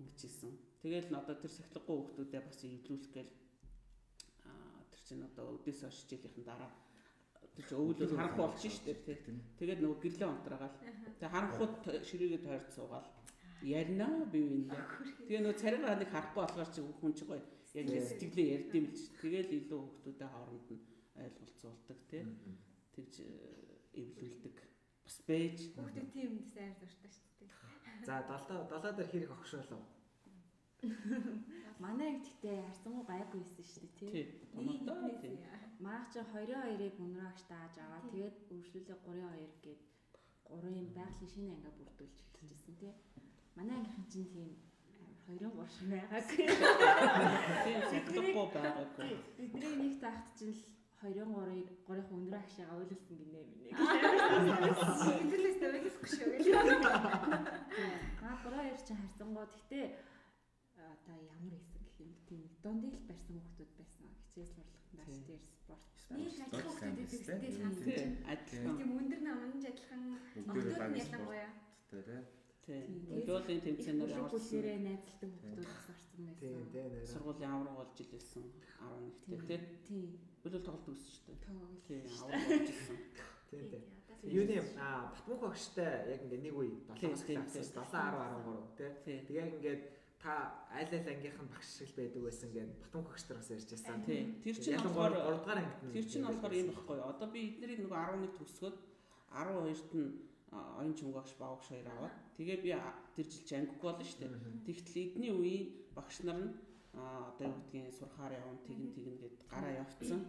ингэжсэн. Тэгэл н одоо тэр сахилгагүй хүмүүсдээ бас эвлүүлэх гээл тэр чинь одоо өдөөс хойш жилийнхэн дараа тэр чинь өвлөл харанхуу болчих шүү дээ. Тэгээд нөгөө гэрлээ онтраагаал. Тэгээд харанхууд ширээгээ тойрч суугаал. Ярина бив энэ. Тэгээ нөгөө царайгаа нэг харахгүй болохоор чи хүн чи гоё яг ингэ сэтгэлээ ярьд юм л ш. Тэгэл илүү хүмүүстэй хооронд нь ойлголцуулдаг тий. Тэгж эвлүүлдэг. Бас бэж. Хүүхдүүд тийм сайн дуртай шүү дээ. За 70 дээр хэрэг огшоолоо. Манай анги гэхдээ харцангуй гайгүй байсан шүү дээ тий. Маах чи 22-ыг өнрөөж тааж аваа. Тэгээд үргэлжлүүлээ 32 гээд 3-ын байгалийн шинэ ангиа бүрдүүлж эхэлчихсэн тий. Манай ангийнхан чинь тийм 2-3 шиг байгаагүй. Тийм сахилгагүй байгаагүй. Бидний нэг таахт чинь 2-3-ыг 3-ын өнрөө агшаага ойлсон гинэ минь. Инглиш тавихгүй шүү гээл. 3-2 чинь харцангуй гэхдээ одоо ямар хэсэг гэх юм тийм дондыг л барьсан хүмүүс байсан. Хичээл сурлагтандаа ч тийм спорт. Нэг ажил хүмүүстэй дэвстэй сансан чинь. Адилхан. Тийм өндөр намж адилхан октод ялангуяа. Тийм. Өдөөлийн тэмцээнээр явсан. Бүлээрээ найзалдаг хүмүүс бас орсон байсан. Тийм. Сургуулийн авраг болж илсэн 11-тэй тийм. Бүлэл тоглолт үзсэн шүү дээ. Тийм, авраг болж илсэн. Тийм. Юуны Батмунх багштай яг ингээ нэг үе 7-аас 7 10 тий. Тэгээ ингээд та аль ангийнхан багш шиг байдаг байсан гэдэг Батмунх багштай бас ярьж байсан. Тийм. Тэр чинь болохоор 3 дугаар ангид. Тэр чинь болохоор юм баггүй. Одоо би эднэрийг нэг 11 төгсгөөд 12-т нь оюун чимэг багш багш хоёр аваад тэгээ би тэр жил чи ангигүй болно шүү дээ. Тэгтэл эдний үеийн багш нар нь одоо юу гэдгийг сурахаар явна тэгнэ гэд гараа явцсан.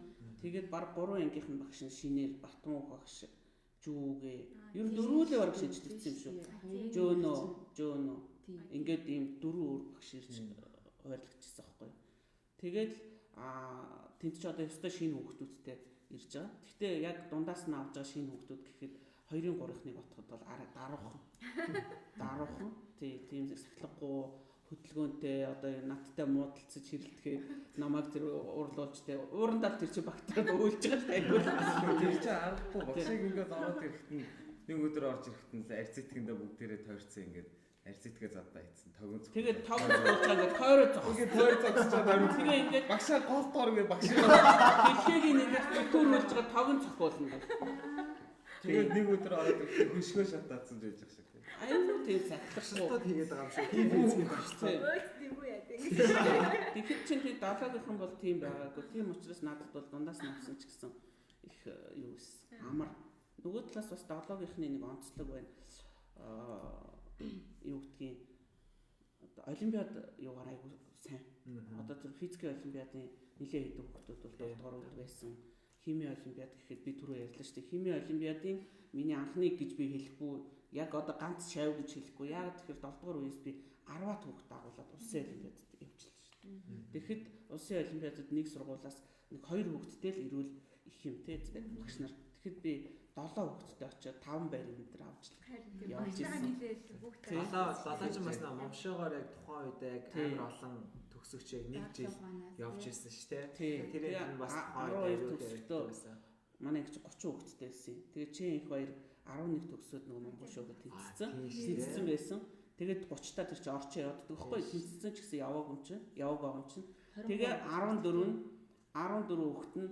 Тэгээд баг 3 ангийнхан багш нь шинээр Батмунх багш жүүгээ ер нь дөрвөлээ бараг шинжилсэн юм шүү. Жөөнө ингээд ийм 4 өөр багш ирж хуваарлагдчихсан байхгүй. Тэгээд тэнд ч одоо ёстой шинэ хүүхдүүдтэй ирж байгаа. Гэхдээ яг дундаас нь авж байгаа шинэ хүүхдүүд гэхэд 2-ын 3-ыг отоход бол даруухан тийм сахилгагүй хөдөлгөөнтэй одоо надтай муудалцаж хэрэлдэхэд намайг тэр уурлуулж тэ уурандаа тэр чинь багтаад өөлж байгаа шүү дээ. Тэр чинь аргагүй багшиг ингээд ороод ирэхэд нэг өдөр орж ирэхэд нь арцитгэндээ бүгдээрээ тойрцсон ингээд арцитгээ задаа ийцэн тогон зүг. Тэгээд тогон зүг ингээд тойроо зогсоо. Ингээд тойроо зогсоод орно. Тэгээ ингээд багшаа голтоор ингээд багшиг дэлхийг ингээд бүтүүрүүлж байгаа тогон зүг болно гэх. Тэгээд нэг өдөр ороод ирэхэд хөшгөө шатаадсан байж байгаа шиг. Аюу тийм сахилгагүй хийгээд байгаа юм шиг. Тийм үзгийн багштай. Тийм үү яа гэдэг. Тэгэхээр чинь тийм 7-гийн бол тийм байгаагүй. Тийм учраас надад бол дундаас нь авсан ч гэсэн их юу гэсэн. Амар. Нөгөө талаас бас 7-гийнхны нэг онцлог байна. Юу гэдгийг олимпиад юугаар айгу сайн. Одоо тэр физикийн олимпиадын нэлээд хэдэн хүмүүс бол 7 дугаар үед байсан. Химийн олимпиад гэхэд би түрүү ярьлаа шүү дээ. Химийн олимпиадын миний анхныг гэж би хэлэхгүй яг одоо ганц шав гэж хэлэхгүй. Яг тэгэхээр 7 дугаар үеэс би 10-аад хүүхэд дагуулад улсын олимпиадад явчихлаа шүү дээ. Тэгэхэд улсын олимпиадад нэг сургуулаас нэг 2 хүүхэдтэй л ирүүл их юм те багш нар. Тэгэхэд би 7 хүүхэдтэй очиод 5 байрыг энэ төр авч Явж нийлээл хүүхдээ. Долооч бас момшоогоор яг тухайн үед яг амар олон төгсөгч яг нэг жил явж ирсэн шүү дээ. Тэр энэ бас 12 төгсөлтөө байсан. Манай их 30 хүүхэдтэй байсан. Тэгээ чи их хоёр 11 төгсөөд нөгөө Монголшоогоо тэнцсэн байсан. Тэгээд 30 та тэр чи орчоо явдаг байхгүй тэнцсэн ч гэсэн яваг байгаа юм чинь. Тэгээ 14 хүүхэд нь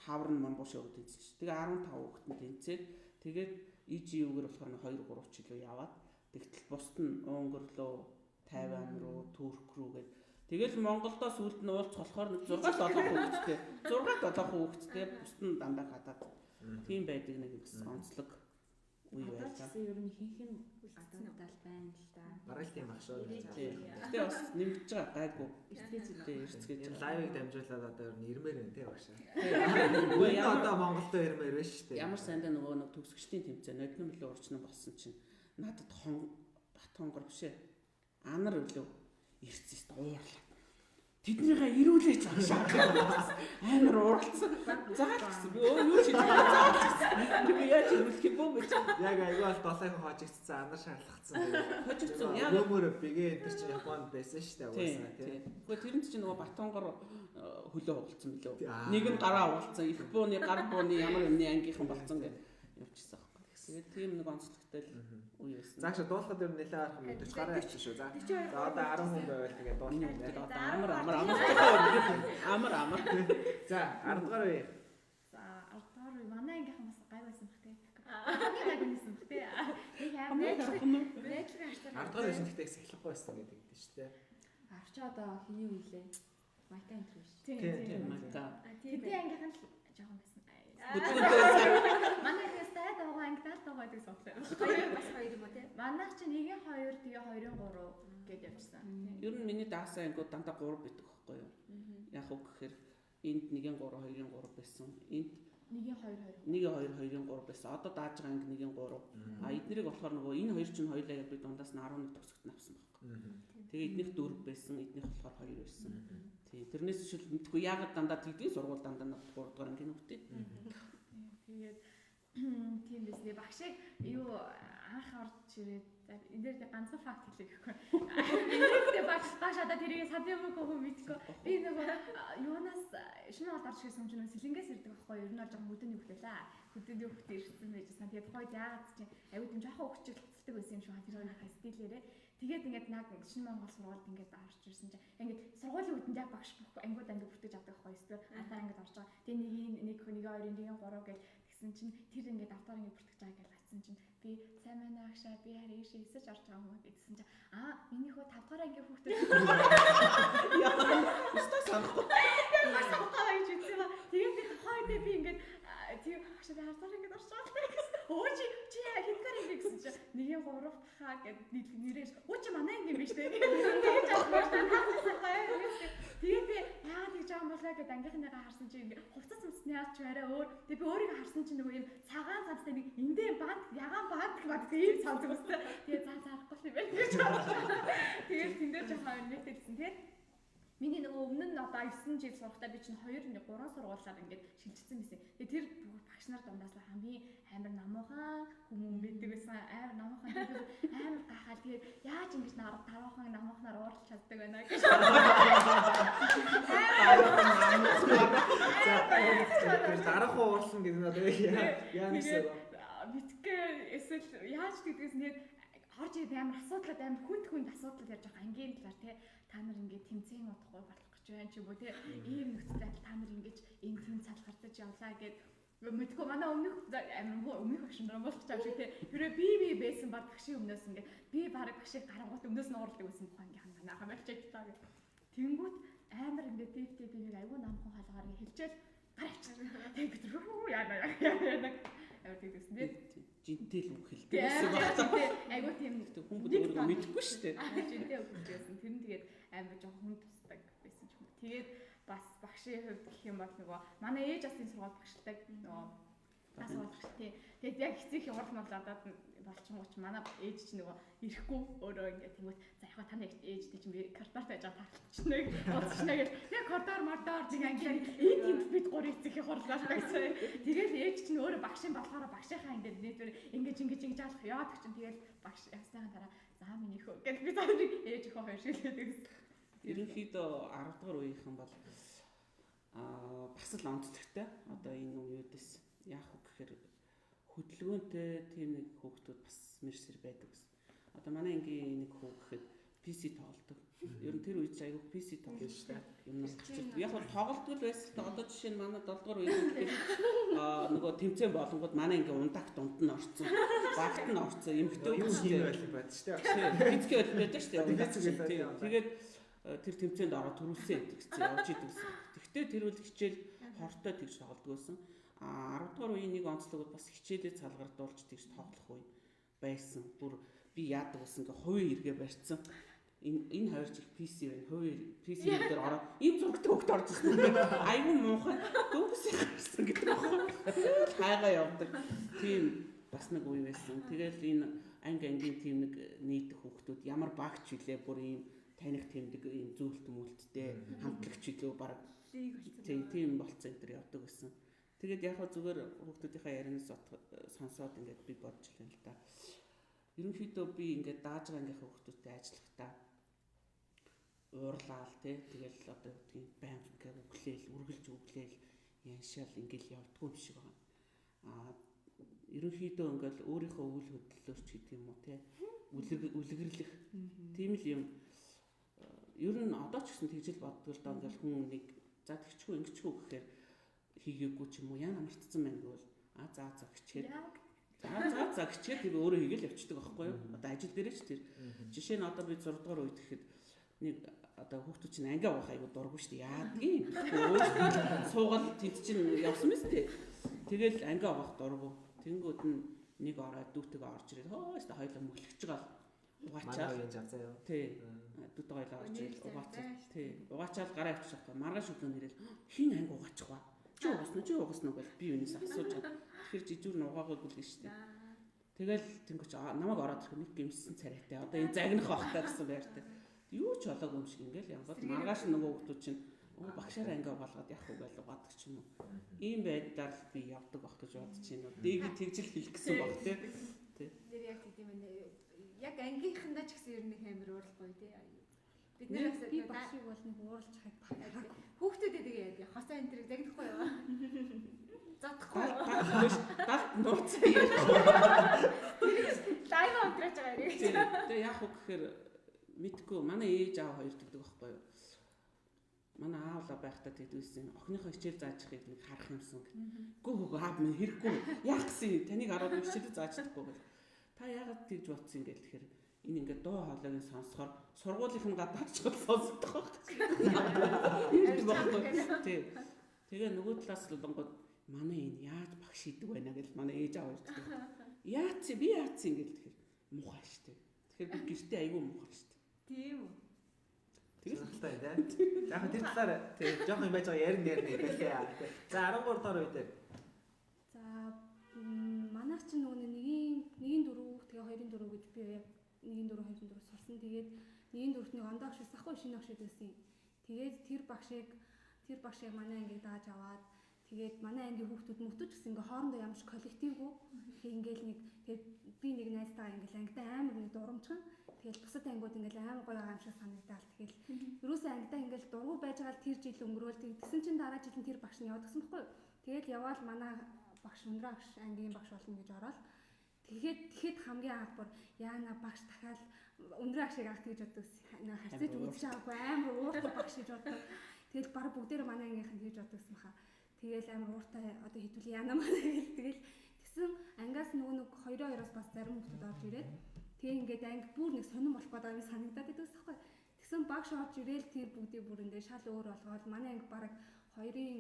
хавар нь Монголшоогоо тэнцсэн. Тэгээ 15 хүүхэд нь тэнцээд тэгээд EGU-гээр болохоор 2-3 жилөө яваад тэгтэл бусд нь Унгар руу, Тайван руу, Турк руу гээд тэгэл Монголдоо сүүлд нь уулз болохоор 6-7 хүүхэдтэй бусд нь дандаа гадаад. Тийм байдаг нэг онцлог үе байлаа. Одоо ер нь хинхэн гадаадал байна л да. Бараг тийм баг шүү. Гэтэ бас нэмж байгаа гайгүй. Эрцгээж энэ лайвыг дамжуулаад одоо ер нь ирмээр байна те багшаа. Үгүй одоо Монголдоо ирмээр байна шүү дээ. Ямар сайндаа нөгөө нэг төгсгчдийн тэмцээн нодны мөлөө урчнаа болсон чинь надад бат хонгор бишээ. Анар өлөө ирцээс уурлаа. Тэднийгээ ирүүлээч багшаа. Амар ууралцсан. Зааж гисэн. Би юу ч хийхгүй зааж гисэн. Би яаж ирүүлэх юм бэ гэж. Яг айгүй бол долоохын хожигдсан анар шаарлагдсан. Хожигдсан. Яг өмөр бигээ энэ чинь Японд байсан шүү дээ уусаа тийм. Гэхдээ тэрэн чинь нөгөө Батонгор хөлөө хугалцсан билүү. Нэг нь гараа хугалцсан. Их бууны гар бууны ямар юмны ангийнхан болцсон гэж явчихсан. Тэгээд тийм нэг онцлогтой үе байсан. Зааш дуулахад ер нь нэлээд арах юм дэж гараа авчих шүү. За одоо 10 хүн байвал тэгээд дуулах. Амар. За 10 дугаар үе. За 10 дугаар үе манай ангийнхан бас гай байсан бах те. Гай байсан бах те. Нэг найзлын хаштаг. 10 дугаар үеийн гэхдээ эхлэхгүй байсан гэдэг дээ шүү дээ. Авч одоо хэний үелээ? Майка интервью шүү. Тийм Майка. Тэдний ангийнхан л жоохон байсан. Манай хэстэй дагуу ангидаад байгаа гэдэг сонслоо. Хоёр бас хоёр юм уу те? Манайх чи 1-ийн 2 тэгээ 2-ийн 3 гэж явчихсан. Ер нь миний даасан ангиуд дандаа 3 байдаг байхгүй юу? Яг үг гэхээр энд 1-ийн 3, 2-ийн 3 байсан. Энд 1-ийн 2 2-ийн 2 байсан. Одоо дааж байгаа анги 1-ийн 3. А эднэрийг болохоор нөгөө энэ хоёр чинь хоёулаа яг би дундаас нь 11 төгсөгт авсан байхгүй. Тэгээ эднийх 4 байсан, эднийх болохоор 2 байсан. Тийм. Тэрнээс шил мэдгүй яагаад дандаа тэгдгийн сургууль дандаа 3 дугаар ангийн үгтэй. Тэгээд тийм биз багшиг юу анх орж ирээд энэ дээр ганцхан факт хэлье гэхгүй. Энийг багш одоо тэрийг сад юм уу мэдгүй. Би нөгөө юунаас шинэ бол орж ирсэн юм чинь сэлэнгээс ирдэг байхгүй. Ер нь бол жоохон хөдөөний хөлөө. Хөдөөний хөлтөд ирсэн байжсан. Тэгээд гойд яагаад чинь аюу дэм жоохон хөвчл цэцдэг байсан юм шиг байна. Тэр хоёр стилээрээ. Тэгээд ингээд наг шинэ Монгол сургуульд ингээд орж ирсэн чинь ингээд сургуулийн үдэнд яг багш бүхгүй ангууд анги бүртгэж авдаг байхгүй. Эсвэл антаа ангид орж байгаа. Тэгээ нэг 2 3 гэж тэгсэн чинь тэр ингээд автаар ингээд бүртгэж байгаа гэж батсан чинь би сайн байна агшаа би харин ийшээ эсэж орж байгаа юм гэдсэн чинь миний хөө 5 дахь ангийн хүүхдүүд Өстө санахгүй. Санахгүй гэж үтсэн ба. Тэгээд би хойдоо би ингээд тийм агшаа би 10 дахь ангид орж байгаа гэсэн. Өө чи хингээр ингэ гэсэн чинь 1-ийн 3 дахь гэд нэрээс өө чи манай анги юм биш үү? Тэгээд би яагаад гэж байгаа юм болоо гэд ангийнхныгаа харсан чи ингээ хувцас өмсний яаж ч арай өөр. Тэгээд би өөрийгөө харсан чи нөгөө юм цагаан цамцтай нэг эндээ бад ягаан бад ийм цамц өмстэй. Тэгээд зарахгүй юм байна гэж бодлоо. Тэгээд тэндээ жоохон нэттэй гэсэн. Тэгээд миний нөгөө өмнө нь одоо 9 жил сурахтаа би чинь 2-3 сургуулиар ингээд шилжчихсэн байсан. Тэгээд тэр багш нар дундаас хамгийн амар намуухан хүмүүс мэддэг байсан. Амар намуухан амар гахаад тэгээд яаж ингэж таруухан намуухнаар уурлах чаддаг байна гэж. Тэр дараахан уурсан гэдэг нь одоо яа нэгсээ битгээ эсвэл яаж гэдгээс нэг орж ирээд амар асуудлууд амар хүнд асуудлууд ярьж байгаа ангийн талаар те та нар ингээд тэмцээн удахгүй болох гэж байна ч юм уу те ийм нөхцөлтэй та нар ингэж энэ тэм цалгартаж явлаа гэд мэдгүй манай өмнөх багш нар болох ч авшиг те тэрээ би байсан баг багшийн өмнөөс ингээд би баг багшийг гарангуут өмнөөс нь уурладаг байсан бохоо ангийнхан манайхаа мэлчээд таа гэх тэнгүүт амар ингээд би нэг аюу намхан хаалгаар хэлжээл гараач тэг бид рүү яа амар тэгсэн те жинтэл үг хэлдэг гэсэн байна. Айгуу тийм хүмүүс өөрөө мэдэхгүй шүү дээ. Жинтэй үг хэлсэн. Тэр нь тэгээд амар жоохон хүн тусдаг байсан ч юм. Тэгээд бас багшийн хувьд гэх юм бол нөгөө манай ээж бас энэ сургууль багшилдаг нөгөө Нас уулах тий. Тэгээд яг хэцүү хурд молодод болчихмооч манай ээж чинь нөгөө ирэхгүй өөрөө ингээд тэгмээс за яг та нэг ээжтэй чинь би коридор байж байгаа таарчихна гэж бодчихно гэж яг коридор мордоор нэг англи ийм бид гур эцгийн хурлаар байсан. Тэгээд ээж чинь өөрөө багшийн болохоор багшийнхаа ингээд нийтээр ингэж алах яадаг чинь тэгээд багш явсныхаа дараа за минийх үү гэж би таамиг ээж ихөө хоёр шилжүүлдэг. Ерөнхийдөө 10 дугаар үеийнхэн бол бас л онцлогтой. Одоо энэ үеэдээс яах вэ гэхээр хөдөлгөөнтэй тийм нэг хүүхдүүд бас мэрсэр байдаг гэсэн. Одоо манай ангийн нэг хүү гэхэд PC тоглодог. Ер нь тэр үед ч аягүй PC тоглож штэ. Юм болчихсон. Яг нь тоглолтгүй байсан. Одоо жишээ нь манай 7 дугаар үед нөгөө тэмцээн болонгод манай ангийн ундагт унд нь орцсон. Багт нь орцсон. Эмхтэй юм хийх байлиг байдаг штэ. Физикээ байдаг штэ. Тэгээд тэр тэмцээнд ороод төрүүлсэн гэсэн явж идэг гэсэн. Тэгвэл тэр үл хичээл хортой тэгж тоглодог байсан. 10 дугаар үеийн нэг онцлог бол бас хичээлээ цалгардуулж тэгж тоглох үе байсан. Бүр би яадаг гэсэн ингээ хувийн эргээ барьцсан. Энэ хоёр чих PC байна. Хувийн PC дээр ороо ийм зургтай хөвгт орж ирсэн. Айгүй муухай дөнгөсөө гарсан гэдэг байна. Хайгаа явдаг. Тийм бас нэг үе байсан. Тэгэл энэ ангийн тийм нэг нийт хөвгтүүд ямар багч хүлээ бүр ийм таних тэмдэг ийм зүйлт мүлттэй хамтлагч илүү баг тийм болцсон энэ төр явдаг гэсэн. Тэгээд яг зүгээр хүүхдүүдийнхээ ярианаас сонсоод ингээд би бодож байна л да. Ерөнхийдөө би ингээд дааж байгаа ангийнхаа хүүхдүүдтэй ажиллахдаа уурлаал тэгэл одоо тийм баян ингээд үргэлж өглөөл яншаал ингээд явдггүй юм шиг байгаа. Ерөнхийдөө ингээд өөрийнхөө үйл хөдлөлөөр ч гэдэг юм уу үлгэрлэх тийм л юм. Ер нь одоо ч гэсэн тэгжэл боддог л доо ингээд хүн нэг за тэгчгүй ингэчгүй гэхээр хийгээгүй ч юм уу яа намартсан байна гэвэл за гिचгээд за гिचгээд тэр өөрөө хийгээл явчихдаг байхгүй юу? Одоо ажил дээрээ ч тэр жишээ нь одоо би 6 дугаар үед гэхэд нэг одоо хүүхдүүд чинь анги авах аягүй дурггүй шүү дээ. Яадгийн суугаад тэд чинь явсан мэт тий. Тэгэл анги авах дурггүй. Тэнгүүд нь нэг ороод дүүтэйгээ орж ирээд хөөс хоёлоо мөглөж байгаа. Угаачаал тий. Дүүтэй хоёлоо орж ирээд угаачаал тий. Угаачаал гараа авчих байхгүй. Маргааш өглөө нэрэл хин анги угаачих ба. Чи угаснаа бол би юунаас асууж байгаа. Тэгэхээр жижүүр нь угаагүй л шүү дээ. Тэгэл тэнгуч намайг ороод ирэх нэг гимсэн царайтай. Одоо энэ загнах бахтаа гэсэн байртай. Юу ч болоогүй юм шиг ингээл явбал маргааш нөгөө хүмүүс чинь багшаар анги угаалгаад явах уу гэж угаадаг ч юм уу. Ийм байдлаар би явдаг бах гэж бодож байна. Дээг тэгжил хэлэх гэсэн баг тий. Тэр яг тийм ээ. Яг ангийнхандаа ч гэсэн ер нь амар уурлахгүй тий. Бид нээс би багшиг бол нэг уурлж хайх. Хүүхдүүдэд тэгээ хосоо энэ тэрийг загнахгүй юу? Задахгүй. Далд нууц. Лайв онтраж байгаа юм. Тэгээ яг уу гэхээр мэдгүй манай ээж аав хоёр тэгдэг байхгүй юу? Манай аавла байхдаа тэгдэгсэн. Охиныхоо хичээл заажихыг нэг харах юмсан гэх. Гүү аав минь хэрэггүй. Яах гэсэн таныг 10 хичээл зааждаггүй гэл. Та яагаад тэгж бодсон юм гээл тэгэхээр энэ ингээд дуу хоолойг сонсохоор сургуулийнх нь гадаач сонсогдох байх. Тэгээ нөгөө талаас л бонгод манай энэ яаж багш идэг байна гэж манай ээж аав ярьдаг. Яац би яац юм гээл тэгэхээр муухай штэ. Тэгэхээр би гэртээ айгүй муухай штэ. Тийм үү. Тэгээс талтай байна тий. Яг тэр талаар тий жоох юм байж байгаа ярин байлаа. За 13 дугаар үедээ. За манайх чинь нөгөө нэгin дөрөв тэгээ хоёрын дөрөв гэж би яг нэгin дөрөв хоёрын дөрөв сурсан. Тэгээд нэгin дөрөвт нэг ондоо агш ахгүй шинэ агш байсан. Тэгээд тэр багшийг манай ангид дааж аваад тэгээд манай ангийн хүүхдүүд мөтөж гэсэн ингээ хоорондоо ямар ч коллективгүй ингээл нэг тэгээд би нэг найзтайгаа ингээл ангидаа амар нэг дурамчхан тэгэл бусад ангиуд ингээл амар гоё байгаа юм шиг санагдаал тэгэл ерөөсөө ангидаа ингээл дургу байж байгаа л тэр жил өнгөрөөл тэгсэн чинь дараа жил нь тэр багш нь яваад гсэн байхгүй тэгэл яваал манай багш өндрөө агш ангийн багш болно гэж ороод тэгэхэд хамгийн анх бүр яана багш дахиад өндрөө агшиг авах гэж боддог нэг харьцаж үзэж байгаагүй амар ууртай багш гэж боддог тэгэл баг бүгдээр манай ангийнх нь хийж боддогсэн баха тэгэл амар ууртай одоо хэдүүл яана манай гэл тэгэл тэгсэн ангиас нөгөө 2-2-оос бас зарим хүмүүс орж ирээд тэг ингээд анги бүр нэг сонирн болох гэдэг юм санагдаад байдагс байхгүй тэгсэн багш орж ирээл тэр бүгдийг бүр ингээд шал өөр болгоод манай анги баг хоёрын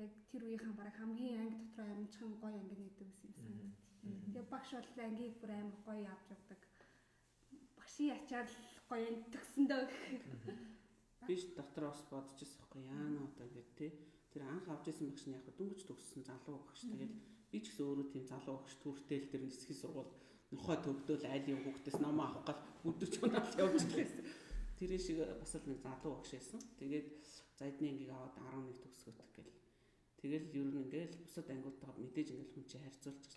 яг тэр үеийнхэн баг хамгийн анги дотроо амжхан гоё анги нэгдэг гэсэн юм санагдав. Тэгээ багш бол ангийг бүр амар гоё авч явдаг. Багшийн ачаар гоё төгсөндөө биш дотор бас бодож байсан байхгүй яана одоо гэдэг тий тэр анх авч исэн багш нь яг дөнгөж төгссөн залуу багш тэгээд Би ч гэсэн өөрөө тийм залуу багш түүртэл тэр нисхийн сургууль нохой төгдөөл айлын хүүхдээс ном авах гал өдөрч унаад явж ирлээ. Тэр шиг бас л нэг залуу багш байсан. Тэгээд за эдний ангийг аваад 11 төгсгөт гэл. Тэгэл ер нь ингээл бусад ангиудтайгаа мэдээж ингээл хүн чинь харьцуулж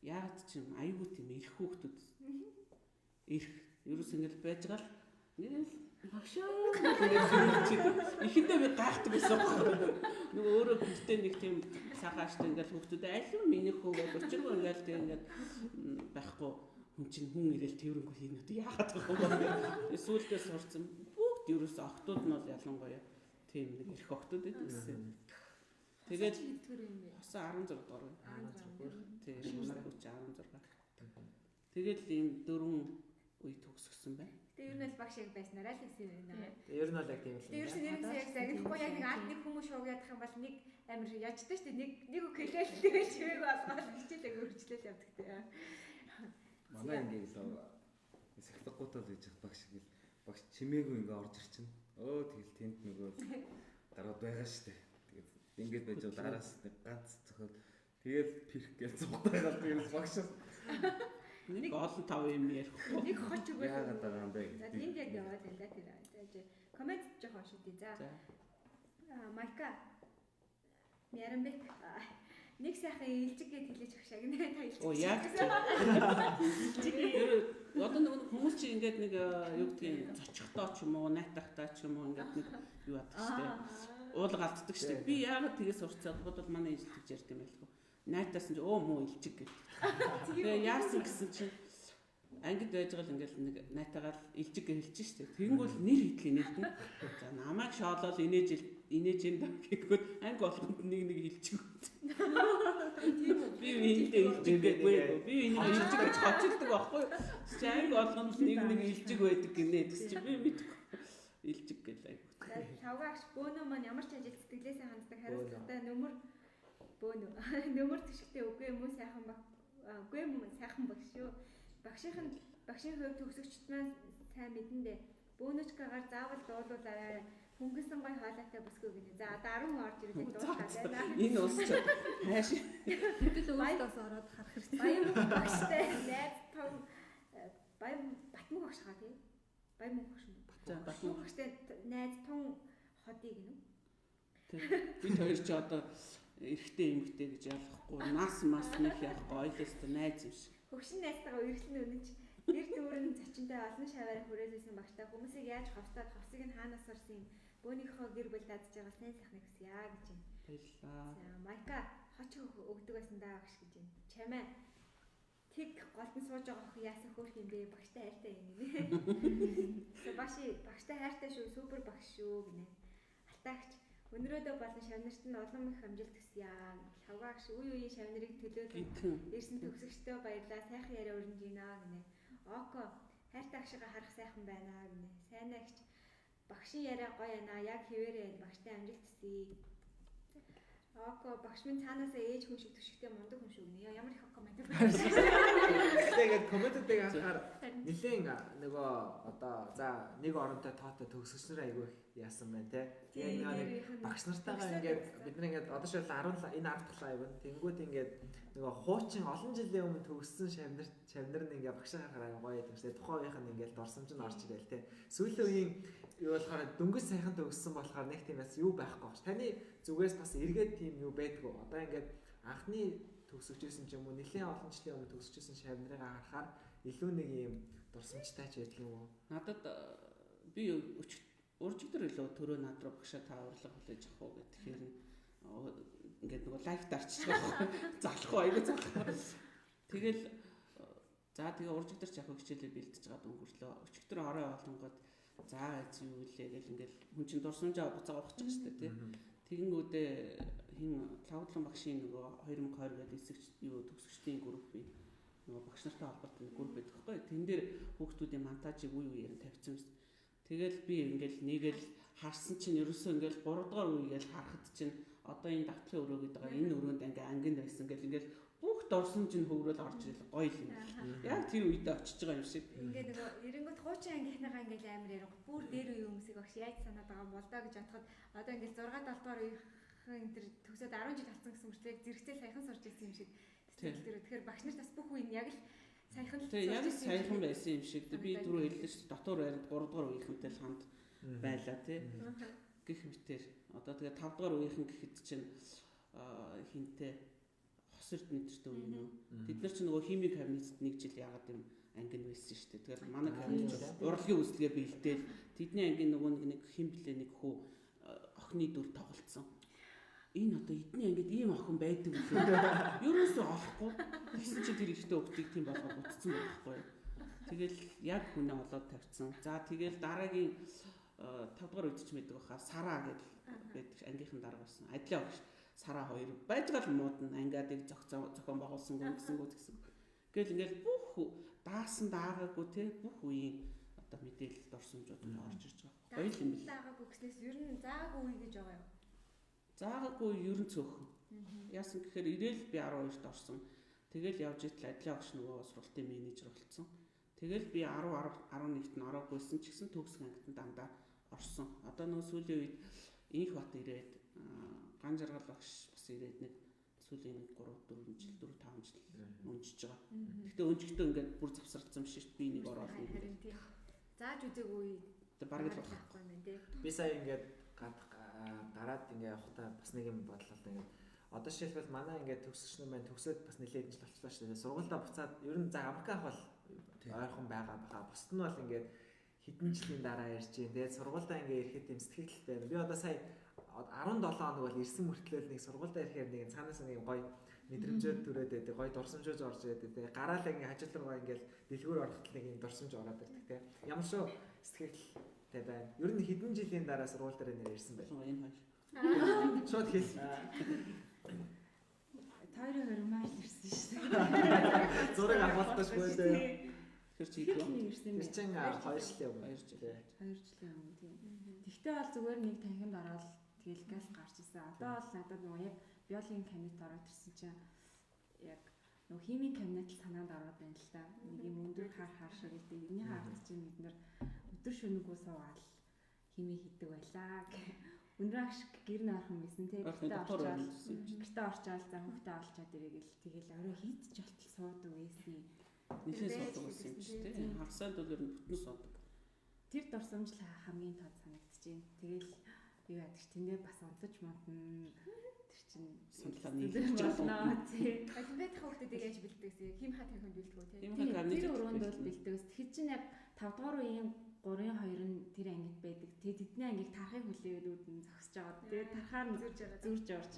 яагаад ч юм аюу тийм ирэх хүүхдүүд ирэх ерөөс ингээл байж гал ингээл багшаа ихэндээ би гайхдаг байсан байхгүй. Нөгөө өөрөө гэртээ нэг тийм цагааштай ингээл хүүхдүүд аль миний хөө гэж өчргөө ингээл тийм ингээд байхгүй хүн чинь хүн ирээл тэрнгүү хийнэ үү яагаад байгаа юм. Сүүлдээ сурцсан бүгд ерөөсөө охтууд нь бол ялангуяа тийм нэг ирэх охтууд байсан. Тэгээд хосоо 16 дугаар. 16. Тийм манай хүч 16. Тэгээд ийм 4 үе төгсгсөн байна. Тэгээ ер нь л багш яг байснараа л гэсэн юм байна. Ер нь бол яг тийм л. Ер нь нэрээс яг загнахгүй яг нэг аль нэг хүмүүс шуугиадах юм бол нэг амир ячдаг шүү дээ. Нэг үг хэлээл тэгэл чивээг болгоод хичээлээ өргөжлөл явдаг тийм. Манай ингээд л сахилгагуудаа л хийж багш гэл багш чимээгүй ингээ орж ирчин. Өө тэгэл тэнд нөгөө гарууд байгаа шүү дээ. Тэгээд ингээд байж бол араас нэг ганц зөхөд тэгэл пирх гэж цугтайгаа тэгэл багш нэг олон 5 юм ярихгүй. Нэг хоч үгүй. Яагаад байгаа юм бэ? За тэнд яг яваад байна да тэр. Коммент жоохон шүтээ. За. Майка. Мяранбек. Нэг сайхан илжиг гэд хэлж өгш яг нэ та илжиг. Оо яг. Одоо нэг хүмүүс чи ингээд нэг юу гэдгийг зочихдоо ч юм уу, найтахтаа ч юм уу ингээд нэг юу яддаг штэ. Уулгалтдаг штэ. Би яагаад тгээс урцаад бол манай ээж тэгж ярьд юм байлгүй. Найтаас нь өө муу илжиг гэд. Тэгээ яасан гэсэн чинь ангид байж гал ингээд нэг найтагаар илжиг гэж хэлж штэ. Тэгэнгүүт нэр хитлээ нэртэн. За намайг шоолол инээж энд гэхэд анги болгонд нэг илжиг. Би эндээ илжиг гээгүй. Би энийг илжиг гэж хочилдог байхгүй. Чи анги болгонд нэг илжиг байдаг гинэ гэсэн чи би мэдгүй. Илжиг гэлээ. Тавгаагч бөөнөө маань ямар ч ажил сэтгэлээсээ ханддаг хариуцлагатай нөмөр төшөлтэй үгүй юм уу сайхан баг. Үгүй юм сайхан баг шүү. Багшийн хувь төгсөгчд маань сайн мэдэн дээ. Бөөнөчгөөр заавал дуулуулаарай. Хөнгөсөн гой хаалаатай бүсгүй гинэ. За одоо 10 орж ирэх дуусаад байна. Энэ уусч хайш. Тэгэл өөртөөс ороод харах хэрэгтэй. Баян багштай найз том баян Батмүг багш хаа тий. Баян мөнх багш юм. За Батмүг багштай найз том ходий гинэ. Бид хоёр ч одоо эрэгтэй эмэгтэй гэж ялахгүй нас нэг явахгүй ойлстой найз юм шиг. Хөгшин найзтайгаа үргэлжлэн үнэнч нэр дүүрэн зочинтой олон шаваараа хүрээлсэн багштай хүмүүсийг яаж ховстоод ховсыг нь хаанаас сурсан бөөнийхөө гэр бүл дадж байгаа сайн сайхныг хүсье гэж байна. Баярлалаа. За Майка хоч өгдөг байсан даа багш гэж байна. Чамаа тэг голдон сууж байгаа охин яасан хөөх юм бэ? Багштай хайртай юм нэ. Багштай хайртай шүү, супер багш шүү гинэ. Алтаагч өнөрөөдөө болон шавнарт нь улам их амжилт хүсье. Хавгаагч үе үеийн шавнарыг төлөөлөн ирсэн төгсөгчдөө баярлалаа. Сайхан яриа өрнөж гинэ гинэ. Око хайртай агшигаа харах сайхан байна гинэ. Сайн агч багшийн яриа гоё байна. Яг хэвээрээ багштай амжилт хүсье. Око багш минь цаанаасаа ээж хүн шиг төшигтэй мундаг хүн шүү гинэ. Ямар их коммент байна. Тэгээд комментүүдийг анхаар нэлээд нөгөө одоо за нэг оронтой тоотой төгсөгч нар айгүй яасан байна те. Тэгээд нэг багш нартайгаа ингээд бид нар ингээд одоо шил 10 энэ 10 талаа ивэн. Тэнгүүд ингээд нөгөө хуучин олон жилийн өмнө төгссөн шавнар нь ингээд багшаа харахаар гоё юм шиг. Тухайн үеийнх нь ингээд дурсамж нь орж ирэл те. Сүүлийн үеийн юу болохоор дөнгөж сайхан төгссөн болохоор нэг тийм бас юу байхгүй байна. Таны зүгээс бас эргээд тийм юу байдгүй. Одоо ингээд анхны төгсөжсэн ч юм уу нэлээд олон жилийн өмнө төгсөжсэн шавнарыг харахаар илүү нэг юм дурсамжтай ч байдаг юм уу? Надад би уржигдэр илүү төрөө над руу багшаа та урлаг хүлээж авах уу гэхээр ингээд нөгөө лайф дарчих байхгүй залахгүй аягүй залахгүй. Тэгэл за тэгээ уржигдэр ч яг хичээлээ бэлдэж байгаа дөнгөрлөө. Өчигдөр орой олонгод заа юу илээ гэл ингээд хүн чинь дурсамжаа буцаага ухчих штэ тий. Тэгэнгүүтээ хин лавдлан багшийн нөгөө 2020 гээд эсэгч юу төгсөгчдийн группийн нөгөө багш нартай холбоотой групп байдаг хгүй. Тэн дээр хүүхдүүдийн монтажийг үе үеэр нь тавьсан юм. Тэгэл би ингээл нэгэл харсан чинь ерөөсөө ингээл 3 дугаар үегээл харахад чинь одоо энэ давтлын өрөө гэдэг байгаа энэ өрөөнд ангид байсан гэл ингээл бүх дурсамж нь хөврөөл орж ирэл гоё юм. Яг тэр үедээ очиж байгаа юм шиг. Ингээд нөгөө эренгөт хуучин ангийнхныгаа ингээл амар ярих бүр дээр үе хүмүүсийг багш яаж санаад байгаа юм бол доо гэж бодоход одоо ингээл 6 7 дугаар үеийнхэн энэ төр төгсөөд 10 жил болсон гэсэн мөртлөө зэрэгцээ саяхан сурч ирсэн юм шиг сэтгэл төрөө. Тэгэхээр багш нар бас бүх үеийн яг л саяхан л яг л саяхан байсан юм шиг. Би түрүү хэллээ шүү дээ. Дотор байранд 3 дугаар үеийнхэнтэй л хамт байлаа тий. Гэх мэтээр одоо тэгээ 5 дугаар үеийнхэн гэхэд чинь хинтээ хосрд мэдэртэй үе юм. Бид нар ч нөгөө химийн кабинетд 1 жил яагаад юм анги нь байсан шүү дээ. Тэгэхээр манай кабинет урлагийн үйлслэгээ бэлдээл тэдний ангийн нөгөө нэг хим блэ нэг хүү охины дүр тоглолцсон. Энэ одоо эдний ангид ийм охин байдаг үлээ. Юурээс олохгүй. Тэгсэн чинь тэр ихтэй өгтийг тийм болгоод утцсан байхгүй юу. Тэгэл яг хүнээ олоод тавьсан. За тэгэл дараагийн 5 дугаар үед ч мэддэг баха Сара гэдэг ангийнхан дарга байсан. Адлаа багш Сара хоёр байжгаа л муудна ангиадыг зохион байгуулсангүй гэсэн. Гэл ингээл бүх даасан даагаагүй те бүх үеийн одоо мэдээлэл дурсамжууд нь орж ирж байгаа. Гоё юм бэл. Даагаагүй гэснээс ер нь заагаагүй үе гэж байгаа юу? Заагаагүй ер нь цөөхөн. Яасан гэхээр ирээл би 12-т орсон. Тэгэл явж итэл адлаа багш нөгөө сургалтын менежер болсон. Тэгэл би 11-т нь ороогүйсэн ч гэсэн төгсгөн ангид дандаа орсон. Одоо нөгөө сүүлийн үед инх бат ирээд ган жаргал багш бас ирээд нэг сүүлийн 3-4 жил 4-5 жил өнжиж байгаа. Гэхдээ өнжихдээ ингээд бүр завсарлцсан биш шүү дээ. Би нэг ороод нэг. Харин тийм. Зааж үзээгүй. Тэг бараг л байхгүй юм тий. Би сая ингээд гараад ингээд явахтаа бас нэг юм бодлоо ингээд одоо жишээлбэл манай ингээд төгсөгч нар маань төгсөөд бас нэлээд жил болчихлоо шүү дээ. Сургуультай буцаад ер нь за Америк авах бол ойрхон байгаа баха. Бусд нь бол ингээд хэдэн жилийн дараа ярьж дээ. Тэгээд сургуультай ингээд ирэхэд тийм сэтгэлтэй байна. Би одоо сая 17 хоног бол ирсэн мөртлөө нэг сургуультай ирэхээр нэг цаанаас нэг гоё мэдрэмжүүд төрөөд байдаг. Гоё дурсамжууд орж ирээд байдаг. Гараалаа ингээд хажуудлага ингээд дэлгүүр ороход нэг юм дурсамж ороод ирдэг те. Ямар шүү сэтгэлтэй байна. Ер нь хэдэн жилийн дараа сургууль дээр нэр ирсэн байх. Энэ хоёр. Шууд хэл. Тойроо хөрмөөл ирсэн шүү дээ. Зураг авалташгүй дээ. Тэр чи юу? Тэр чинь 2 жилийн өмнө. 2 жилийн өмнө тийм. Тэгтээ бол зүгээр нэг танхимд ороод тэгэл газ гарч ирсэн. Одоо бол надад нөгөө яг биологийн кабинет ороод ирсэн чинь яг нөгөө химийн кабинет л санаанд ороод байна л та. Нэг юм өндөр хар шиг гэдэг. Энийг харах чинь бид нар өдөр шөнөгүй суугаад хими хийдэг байлаа. Өндөр аш гэр наархан байсан те. Гэртээ орчаал за хүүхдээ олчаад ирэгээл тэгэл орой хийдэж болтол суудаг байсан. Нэлээд суудаг байсан юм чи те. Хагасаад бол ер нь бүтэн суудаг. Тэр дурсамж л хамгийн тод санагдчихээн. Тэгэл юу ядчих тэндээ бас унтаж модно. Тэр чинь сандлаа нийлж болно тий. Олимпиад хүүхдүүдийг яаж бэлддэгсэн? Хим ха танхимд бэлддэг үү тий? Тэр өрөөнд бол бэлддэгс. Тэгэхээр чинь яг 5 дугаар үеийн 3-2 нь тэр ангид байдаг. Тэгээд тэдний ангийг тарахыг хүлээгээд нь зогсож байгаа. Тэгээд тарахаар нь зурж орж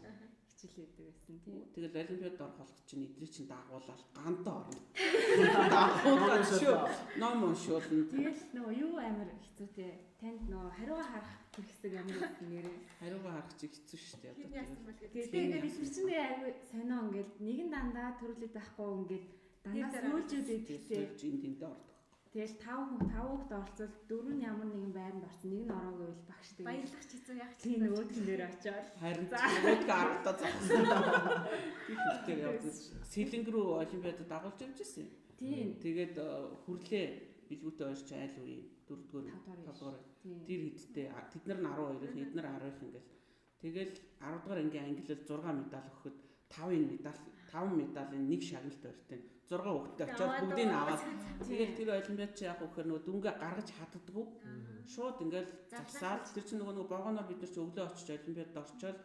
хичээлээдэг байсан тий. Тэгэл олимпиад орох болох чинь эдний чинь дагуулаад гантаа орно. Дагуулаад шүү. Ном уншуулна. Тэгэл нөгөө юу амар хэцүү те. Танд нөгөө хариугаа харах хэсэг ямар гэсэн нэрээ. Хариугаа харах чи хэцүү шүү дээ. Хин яасан бол гэдэг. Тэгээд би чинь аягүй сонио ингээл нэгэн дандаа төрүүлээд байхгүй ингээд дандаа сүүлжээд идэгтэй. Энд тэнтэй ордог. Тэгэл 5 хүүхд оролцвол 4 нь ямар нэгэн байранд орсон. Нэг нь ороогүй бол багш тэгээд баярлах ч хэцүү яг тийм нөгөөдгөн дээр очиод харин нөгөөдгөө аргадаа зогссон. Тэр хэрэгтэй явдаг. Сэлэнг рүү олимпиадад дагуулж явж ирсэн. Тийм. Тэгээд хүрлээ билгүүтэй ойрч айл үе 4-р 5-р. Тэр хэдтэй тэд нар 12-ын эднэр 10-ын ингээл. Тэгэл 10-р ангийн ангилал 6 медаль өгөхөд 5 медалийн нэг шагналт барьтай. 6 хүүхэдтэй очиод бүгдийг аваад тэгэл тэр олимпиад чи яг өгөхөр нөгөө дүнгээ гаргаж хатдаггүй. Шууд ингээл засаал тэр чинь нөгөө богоноор бид нар чи өглөө очиж олимпиад орчоод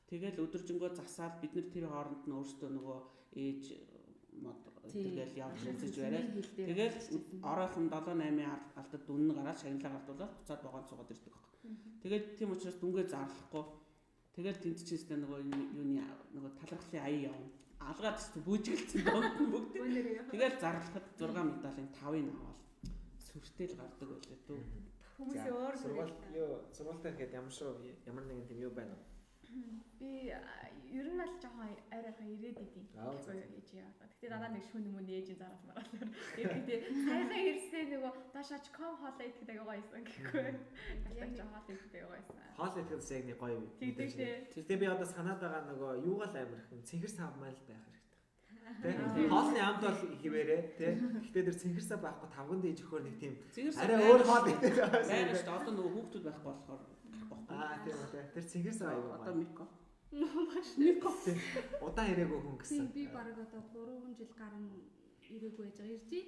тэгэл өдөржингөө засаал бид нар тэр хооронд нь өөрсдөө нөгөө ээж мод тэгэл явж үзэж барай. Тэгэл оройхон 7-8-ын алдад дүн гараад шагналаа гардуулаад буцаад богонд суугаад ирдэг байхгүй. Тэгээд тийм учраас дүнгээ зарлахгүй. Тэгэл тэнд чинь өстө нөгөө юуны нөгөө талархлын аяа явна. Алгаад ч бүжиглсэн доонд нь бүгд. Тэгэл зарлахад 6 медалийн 5-ыг аваад сүртэл гардаг байлаа дөө. Хүмүүс өөр сургуультай ихэд ямар нэгэн тийм юу байна уу? Би ер нь л жоохон арайхан ирээд идэв. Ээж яа. Гэтэ дандаа нэг шүн өмнө ээжийн зараас магаалаар. Тэгэхдээ сайхан ирсэн нөгөө дашаач ком хоолоо идэхэд аяга гоёсэн гэхгүй. Яг жоохон хоолоо идэхэд аяга гоёсэн. Хоол идэхэд яг нэг гоё үү. Тэгтээ би одоо санаад байгаа нөгөө юугаал амархан цэнхэр сав маань л байх хэрэгтэй. Хоолны амд бол хിവэрээ тий. Гэхдээ тэр цэнхэр сав байхгүй тавган дээж өгөхөр нэг тийм арай өөр хоол идэхэд байгаа. Байна шүү дээ. Одоо нөгөө хүүхдүүд байхгүй болохоор тийм үү. Тэр цэнхэр сав аяга. Одоо мико. Нэг кop. Удаан ирээгүй хүн Тийм гэсэн. би баг одоо 3 жил гарan ирээгүй байж байгаа иржий.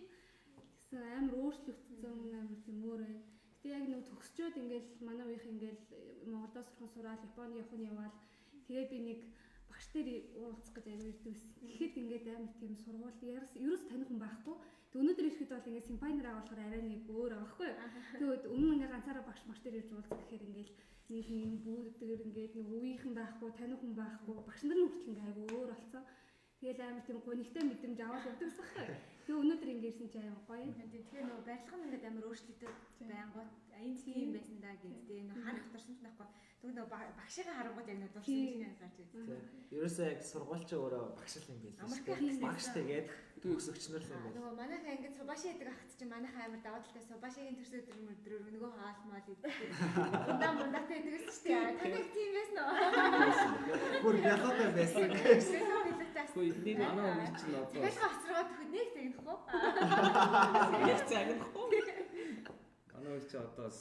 Тэгсэн амар өөрчлөгдсөн амар тийм өөрөө. Гэтэ яг нэг төгсчөөд ингээл манай үеийнх ингээл Монголоос сураад Японд явах нь яваал тэгээ би нэг багш дээр уулзах гэж аягүй ирдэгс. Тэгэхэд ингээд амар тийм сургууль ерөөс таних хүн байхгүй. Тэг өнөөдөр ирэхэд бол ингээд симпайнер агуулахаар арай нэг өөр байгаа байхгүй. Тэгвэл өмнө ингээд ганцаараа багш маш дээр ирж уулзах гэхээр ингээд нэг юм бүүдгээр ингээд нэг үеийнхэн байхгүй, таних хүн байхгүй, багш нарын хүртэл ингээд аягүй өөр болсон. Тэгэл амар тийм гонигтай мэдрэмж аваад явдагс байхгүй. Тэгээ өнөөдөр ингээд ирсэн чи аяа гоё. Тэгэхээр нөгөө барилга нь ингээд амар өөрчлөгдөж байнгут энэ тийм юм байсан даа гэдэг. Нөгөө ханах дурсан ч байхгүй. Тэгвэл нөгөө багшигаа харангууд яг нөгөө дурсан юм шиг гарч ирсэн. Ерөөсөө яг сургуульч өөрөө багш л юм биш. Багш тэгээд төгсөгчнөр л юм байна. Нөгөө манайхаа ингээд субаши гэдэг ахт чинь манайхаа амар даваа талтай субашигийн төрс өдрөөр нөгөө хаалт мал идэх. Мундатай идэгс ч тийм. Танайг тийм байсан уу? Бүр ялгаатай байсан. Хөөе нэг манай өмнө чинь одоо тэгэл хоцроод төхөд нэг тэгнэхгүй. нэг загнахгүй. Манай үеч одоо бас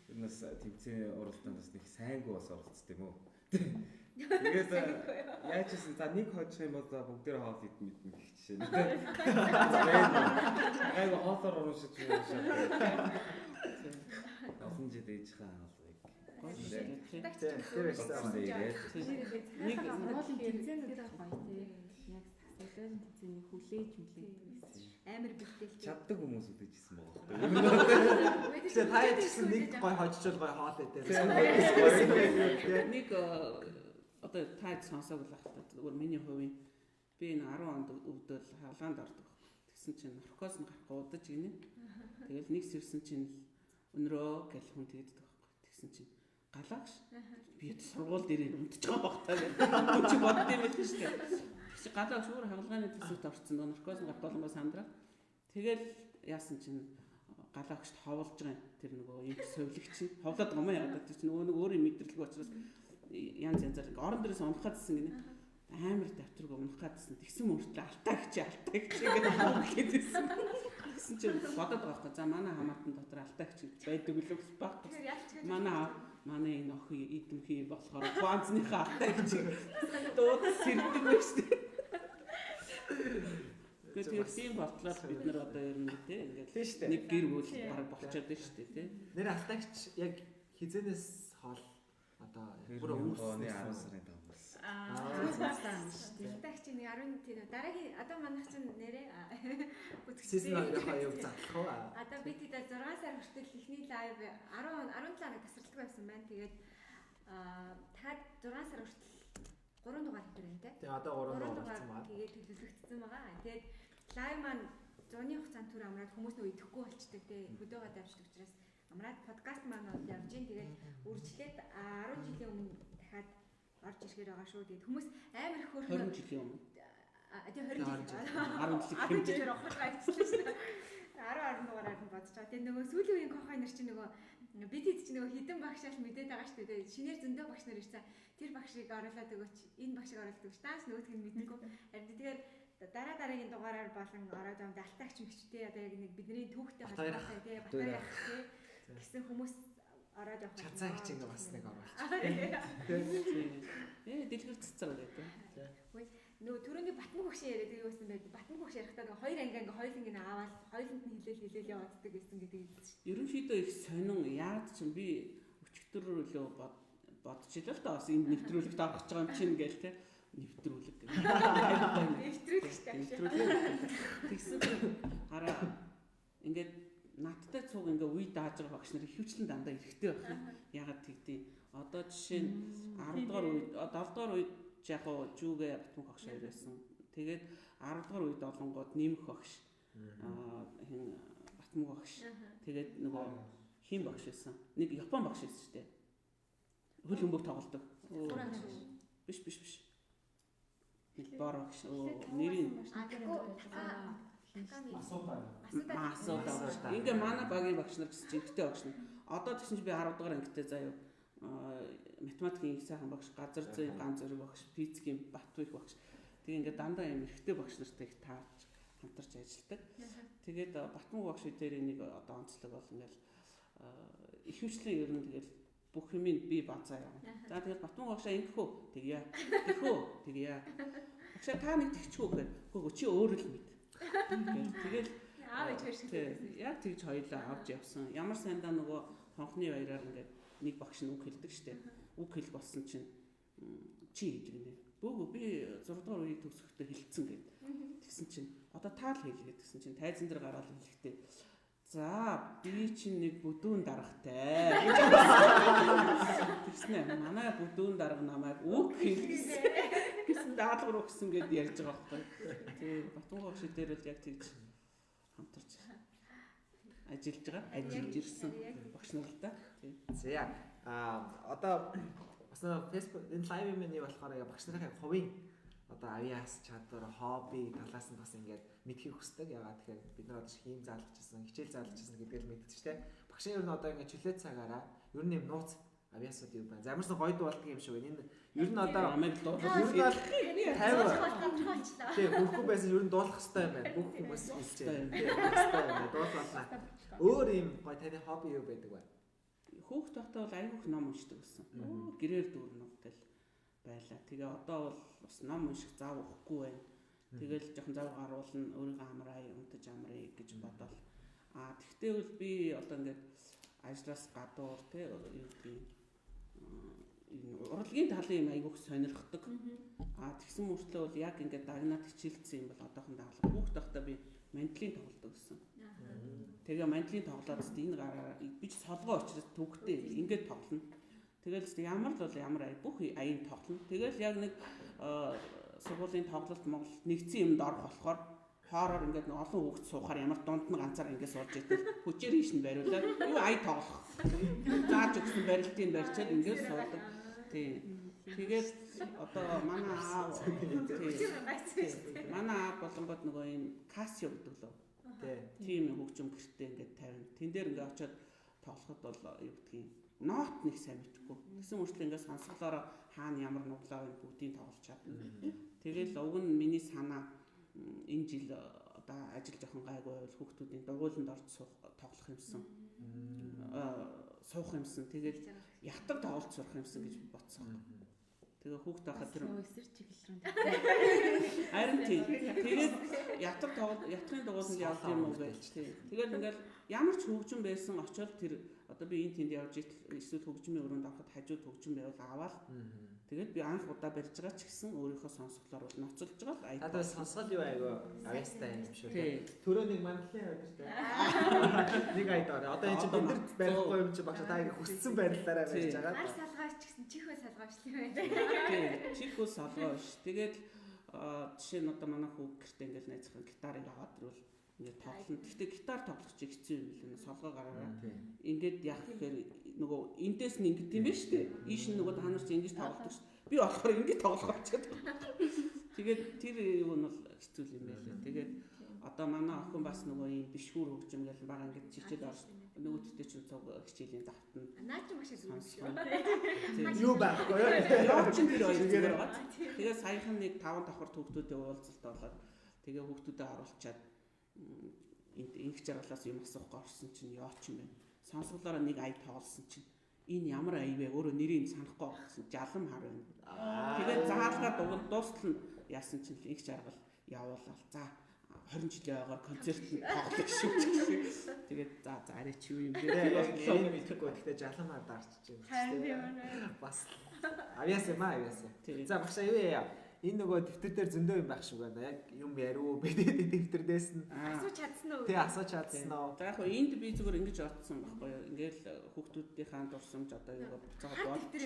энэс тэмцээн уралдаанаас нэг сайнгүй бас оролцсон юм уу? Тэгээд яаж ч за нэг хожих юм бол бүгдээр хоол идэх мэднэ гэх жишээ. Айгу хоолоор оруулж байгаа шээ. Олон жил ээж хаан алгыг. Тэр байсан. Нэг Монголын тэмцээнүүд гоё тий. Яг солиорын тэмцээний хүлээж мүлээдэг. Амар бэлтээлтэй. Чаддаг хүмүүс үдээжсэн байгаа байхгүй. Тэгээ та яжсэн нэг гой хожичвол гой хоол идэх. Нэг одоо таад сонсоог л ахлаа. Зүгээр миний хувийн би энэ 10 онд өвдөл хаалгаанд ордог. Тэгсэн чинь наркоз нь гарах удаж гинэ. Тэгэл нэг сэрсэн чинь өнрөө гэл хүн тэгдэг байхгүй. Тэгсэн чинь галаач. Би сургууль дээр унтж байгаа багтаа гэх. Хүн чи бодд юм биш үү? Тэгсэн галаач өөр хаалгааны төсөвт орцсон. Наркоз нь гарах болгоо сандраа. Тэгэл яасан чинь галаагчд ховолж байгаа тэр нөгөө юм совлогч нь ховлоод байгаа юм яагаад тэр чинь нөгөө нэг өөрийн мэдрэлгүй учраас янз янзаар орон дээрээс унахаадсэн гинэ. Амар давтарг унахаадсэн. Тэгсэн мөртлөө алтаа гэжсэн. Тэгсэн чинь бодоод байгаа байхгүй. За манай хамаатан дотор алтаа гэж байдаг үлээ байхгүй. Манай энэ охин идэмхий болохоор ганцныхаа алтаа гэж дууд сэрдэг байж тээ. Тэгээд тийм бодлоор бид нар одоо ер нь тий ингээд нэг гэр бүл баг болчиход байна шүү дээ тий. Нэр алтаагч яг хизэнээс хол одоо бүр өнгөрсөн 10 сарын 5 болсон. Алтаагч нэг 10 тийм дараагийн одоо манайх чинь нэрээ бүтгсэн хоёроо задлах уу? Одоо бид хэд 6 сар хүртэл ихний лайв 17 хоног тасралтгүй байсан байна. Тэгээд дахиад 6 сар хүртэл 3 дугаар хийх юм тий. Тэгээ одоо 3 дугаар болсон байна. Тэгээд төлөвлөгдсөн байгаа. Тэгээд лайв маань зуны хугацаанд түр амраад хүмүүс нөө идэхгүй болчдөг тий. Хөдөөгөө давждаг учраас амраад подкаст маань явж гин. Тэгээд үржлээд 10 жилийн өмнө дахиад орж ирэхээр байгаа шүү. Тэгээд хүмүүс амар их хөөрхөн 20 жилийн өмнө. Тэгээ 20 жил. 10 жилийн орохлоо гайцлаа шүү дээ. 10 дугаараар нь бодож байгаа. Тэгээ нөгөө сүүлийн үеийн кохой нар чинь нөгөө бид хэд ч нөгөө хідэн багшаал мэдээд байгаа шүү дээ. Шинээр зөндөө багш нар ирсэн. Тэр багшийг оруулаад өгөөч, энэ багшийг оруулаад өгөөч. Тааш нөгөөх нь мэднэгүй. Харин тэгэхээр дараагийн дугаараар болон ороод амд алтаагч мэгчтэй одоо яг нэг бидний түүхтэй холбоотой тий батарей тий гэсэн хүмүүс ороод явах. Чацаа хич ингээ бас нэг оруулж. Дэлгэр цэцэр гэдэг. Нөгөө түрүүний Батмаг багшийн яриад юу байсан бэ? Батмаг багш ярихдаа нөгөө хоёр анги хоёуланг нь аваад хоёуланд нь хилээл явааддаг гэсэн гэдэг юм шүү дээ. Ерөнхийдөө их сонин яад ч би өчигдөр лөө бодчихлоо л да бас энэ нэвтрүүлэгт орох гэж байгаа юм чинь гээл те нэвтрүүлэг гэх. Тэгсэн хараа ингээд надтай цуг ингээ үе дааж байгаа багш нар ихэвчлэн дандаа эрэхтэй байх юм. Ягаад тэгдэв? Одоо жишээ нь 10 дугаар үед 7 дугаар үед яг гоо жүгээ Батмаг багш хоёр байсан. Тэгээд 10 дугаар үед олонгууд нэмэх багш хин Батмаг багш. Тэгээд нөгөө хин багш байсан. Нэг Япон багш байсан шүү дээ. Хөл өмбөг тоглодог. Биш. Нэг бор багш. Нэрийн асуугаа. Ингээ манай багийн багш нар гэсэн чинь ихтэй багш нар. Одоо тэгсэн чинь би 10 дугаар ангитай заяа. Математикийн их сайхан багш, газар зүйн ганц зэрэг багш, физикийн Батбих багш. Тэгээ ингээд дандаа юм эрэгтэй багш нартай их таарч хамтарч ажилладаг. Тэгээд Батмаг багш дээр нэг одоо онцлог бол ингээд ихэвчлэн ер нь тэгэл бүх юмыг би базаа явна. За тэгээд Батмун багшаа ингэх үү? Тэгье. Тэгэх үү? Тэгье. Багшаа та нэг тэгчихүү гэхээр үгүй чи өөрөө л мэд. Тэгэл аав ээж хоёр шиг байсан. Яг тэгж хоёлаа авч явсан. Ямар сайндаа нөгөө хонхны баяраар ингээд нэг багш нь үг хэлдэг штэ. Үг хэл болсон чинь чи гэж гинэ. Бөөгөө би 6 дугаар үеийг төгсөхдөө хэлцэн гэд. Тэгсэн чинь одоо таал хэлгээд гэсэн чинь тайзан дээр гараад хэлэхдээ за би чинь нэг бүдүүн даргатай гэж тэгснэ. Манай бүдүүн дарга намайг үг хэлсэн даалгавар өгсөн гэд ярьж байгаа байхгүй. Тэгээ Батмун багш дээр л яг тэгж хамтарч ажиллаж байгаа. Ажиллаж ирсэн багш нар л да. За одоо бас Facebook энэ лайв юмны болохоор багш нарын хувийн одоо авиас чадвар, хобби талаас нь бас ингээд мэдхийг хүсдэг. Ягаад тэгэхээр бид нар одоо хийм заалжчихсан, хичээл заалжчихсан гэдгийг л мэддэг шүү дээ. Багшийн ер нь одоо ингээд чөлөө цагаараа ер нь юм нууц авиасууд юу байна. Замарсан гоё дуулдаг юм шиг байна. Энэ ер нь одоо амиг дуулах ер нь бол 50. Тийм бүхгүй байсан ер нь дуулах хэрэгтэй юм байна. Бүх хүмүүс хэлж байна. Хэрэгтэй юм байна. Дуулуулна. Өөр юм гоё таны хобби юу байдаг вэ? Хүүхд тогтоо бол айгүйх ном уншдаг гэсэн. Гэрээр дүүрнэвтэл байлаа. Тэгээ одоо бол бас ном унших зав өгөхгүй байна. Тэгэл жоохон зав гаруулна, өөрийгөө амраа, унтаж амраа гэж бодоод. Тэгтээ бол би одоо ингээд ажлаас гадуур те юу гэдгийг урлагийн талын юм айгүйх сонирхдаг. Тэгсэн мөртлөө бол яг ингээд дагнаад хичээлсэн юм бол одоохон даалга. Хүүхд тогтоо би мандлын тоглодог гэсэн. Тэгээ мандлын тоглоод энэ гараараа би ч солгоо очиж төгтөө ингээд тоглоно. Тэгэл ямар л бол ямар бүх аян тоглоно. Тэгэл яг нэг сургуулийн тоглолт Монголд нэгдсэн юмд орох болохоор хоороор ингээд олон хүүхд суухаар ямар дунд нь ганцаар ингээд сууж идэв. Хүчээр ийш нь бариулаад юу ая тоглох. Зааж өгсөн барилтыг барьчаад ингээд суудаг. Тийм. Тэгээд одоо манай аав болонгод нөгөө юм Casio гэдэг лөө. Тийм хөгжим гэртээ ингээд тавина. Тэн дээр ингээд очиод тоглоход бол юу гэдгийг нот нэг сайн мэдхгүй. Тэгсэн мөртлөө ингээд сонсголоороо хаана ямар нуглаа вэ бүгдийг тоглож чадна. Тэгэл уг нь миний санаа энэ жил одоо ажил жоохон гайгүй байвал хүүхдүүдийн дугуйланд орж тоглох юмсан. Суух юмсан. Тэгээд ятар тоглож сурах юмсан гэж бодсон. Тэгээ хүүхд байхад тэр өсөр чиглэл рүү. Харин тийм. Тэгээд ятгын дугуйланд явж юм уу гэж тийм. Тэгээд ингээл ямар ч хөгжим байсан очоод тэр одоо би энэ тэнд явж эсвэл хөгжмийн өрөөнд ороход хажууд хөгжим байвал аваад тэгээд би анх удаа барьж байгаа ч гэсэн өөрийнхөө сонсголоор бол ноцолж байгаа л айгаа. Одоо сонсгол юу айгаа авьяастай юм шүү дээ. Төрөө нэг мандлын байдаг шүү дээ. Нэг айд орё. Одоо энэ чинь бэндэрт барихгүй юм чи багш та ингэ хүссэн барилаараа барьж байгаа. Ар салгаач гэсэн чихөө салгаач тийм байх. Тийм. Чихөө салгаач. Тэгээд жишээ нь одоо манай хүүг гэртээ ингээл найзхан гитарыг аваад ирвэл ингээд тоглоно. Гэхдээ гитар тоглох чи хэцүү юм лээ. Солгоо гараараа. Ингээд яах гэхээр нөгөө эндээс нь ингээд юм байна шүү дээ. Ийш нь нөгөө та нар чи ингэж тоглодог шүү. Би болохоор ингэж тоглох болчиход. Тэгээд тэр юу нь бол хэцүү юм байлаа. Тэгээд одоо манай охин бас нөгөө юм бишгүүр хөгжим гэл бага ингээд чичээд орж нөгөөдтэй чинь цог хичээлийн завтна. Наа чи маш их юу байхгүй юу? Яа чин тэр хоёр зүгээр байгаа. Тэгээд саяхан нэг 5 давхар хүүхдүүдэд уулзалт болоод тэгээ хүүхдүүдэд оруулчаад инх жаргалаас юм асуухгүй орсон чинь яа ч юм бэ. Сонсголоороо нэг ая тоглосон чинь энэ ямар ая вэ? Өөрөө нэрийг санахгүй болсон. Жалам хар байна. Тэгээд заалгаа дуустал нь яасан чинь инх жаргал явуулаад за 20 жилийн ойгоор концерт тоглох шүү гэсэн. Тэгээд за арай чи юу юм бэ? Энэ мэдхгүй гэхдээ жаламаар дарчиж байна. Бас авьяас юм авьяас. За багшаа юу яа? Энэ нөгөө дэвтэр дээр зөндөө юм байх шиг байна. Яг юм яруу бид дэвтэр дээс нь асууж чадсан уу? Тий асууж чадсан уу? За яг хөө энд би зүгээр ингэж бодсон байхгүй юу? Ингээл хүүхдүүдийнхээ дурсамж одоо юу буцаад бод. Тэр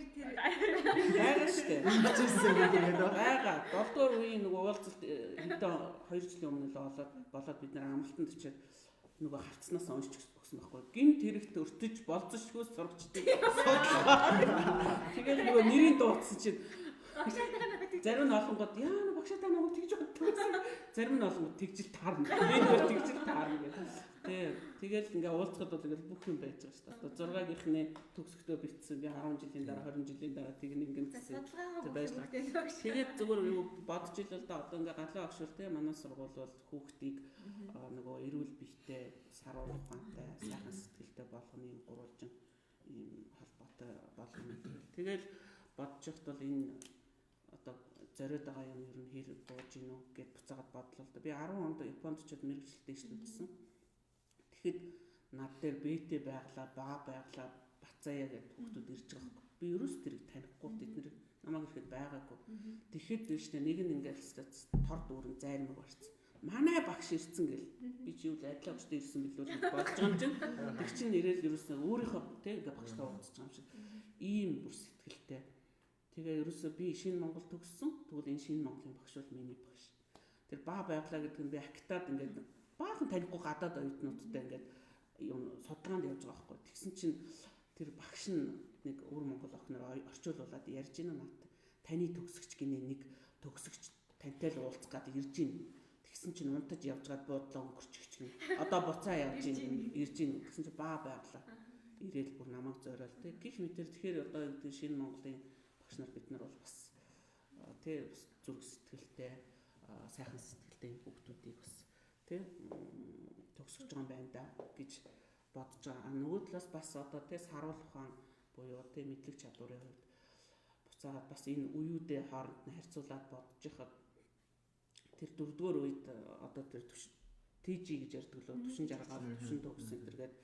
тэр байгаа шүү дээ. Бичсэн гэдэг байгаа. 7 дугаар үеийн нөгөө уулзалт хэдэн 2 жилийн өмнө л болоод бид нэр амралтанд очиад нөгөө хавцнаас уншиж өгсөн байхгүй юу? Гинт хэрэгт өртөж болцсошгүй сурагчдыг судлаа. Тэгээд нөгөө нэрийн дуудсан чинь зарим нь олонгод яа багшаа та намайг тэгж бодсон. Зарим нь олонгод тэгжил таарна. Энэ тэгжил таарна гэдэг. Тэгэл ингээ уулзахад бол ингээл бүх юм байж байгаа шүү дээ. Одоо 6-гийнхний төгсгөлтөө битсэн. Би 10 жилийн дараа 20 жилийн дараа тэгнэ ингэн гэсэн. Тэгээд зүгээр юу бодож илэл да одоо ингээ галаа агшуул те манай сургууль бол хүүхдийг нөгөө эрүүл биетэй, саруул ухаантай, сайхан сэтгэлтэй болгоны гурвалжин ийм холбоотой болох юм. Тэгэл бодож явахад бол энэ одоо зориод байгаа юм ер нь хэрэг бууж гин үү гэд буцаагаад бодлоо л да. Би 10 онд Японд очиод мэрэгчлэлтэй ишлүүлсэн. Тэгэхэд над дээр бэтэ байглаа, баа байглаа, бацаая гэдэг хүмүүс ирж байгаа юм. Би ерөөс тэрийг танихгүй тэднийг намайг ирэхэд байгаагүй. Тэгэхэд биш нэг нь ингээд тор дүүрэн зайрмаг барьсан. Манай багш ирсэн гэл. Би чи юу адилхан багштай ирсэн билүү болж байгаа юм чинь. Тэг чинь ирээл ерөөсөө өөрийнхөө тэг ингээд багштай уулзж байгаа юм шиг. Ийм бүр сэтгэлтэй. Тэгээ ерөөсөө би шинэ Монгол төгссөн. Тэгвэл энэ шинэ Монголын багш бол миний багш. Тэр баа байглаа гэдэг нь би актаад ингээд баахан танихгүй гадаад оюутнуудтай ингээд юм судалгаанд явж байгаа байхгүй. Тэгсэн чинь тэр багш нь нэг өвөр Монгол охиноор орчуулуулад ярьж байна надад. Таны төгсөгч гинэ нэг төгсөгч тантай л уулзах гад ирж байна. Тэгсэн чинь унтаж явж гад буудлаа өнгөрчих чинь. Одоо буцаа явж ийн ирж ийн гэсэн чинь баа байглаа. Ирээл бүр намайг зориул тэ. Гэх мэтэр тэгэхээр одоо энэ шинэ Монголын багш нар бид нар бол бас тэ зүрх сэтгэлтэй сайхан сэтгэлтэй хүүхдүүдийг бас тэ төгсөж байгаа юм байна да гэж бодож байгаа. Нөгөө талаас бас одоо тэ саруул ухаан буюу тэ мэдлэг чадварын хувьд буцаагаад бас энэ үеүүдээ хооронд нь харьцуулаад бодож байхад тэр 4-р үед одоо тэр TG гэж ярьдаг лөө түшин жаргаар түшин төгсөн тэргээд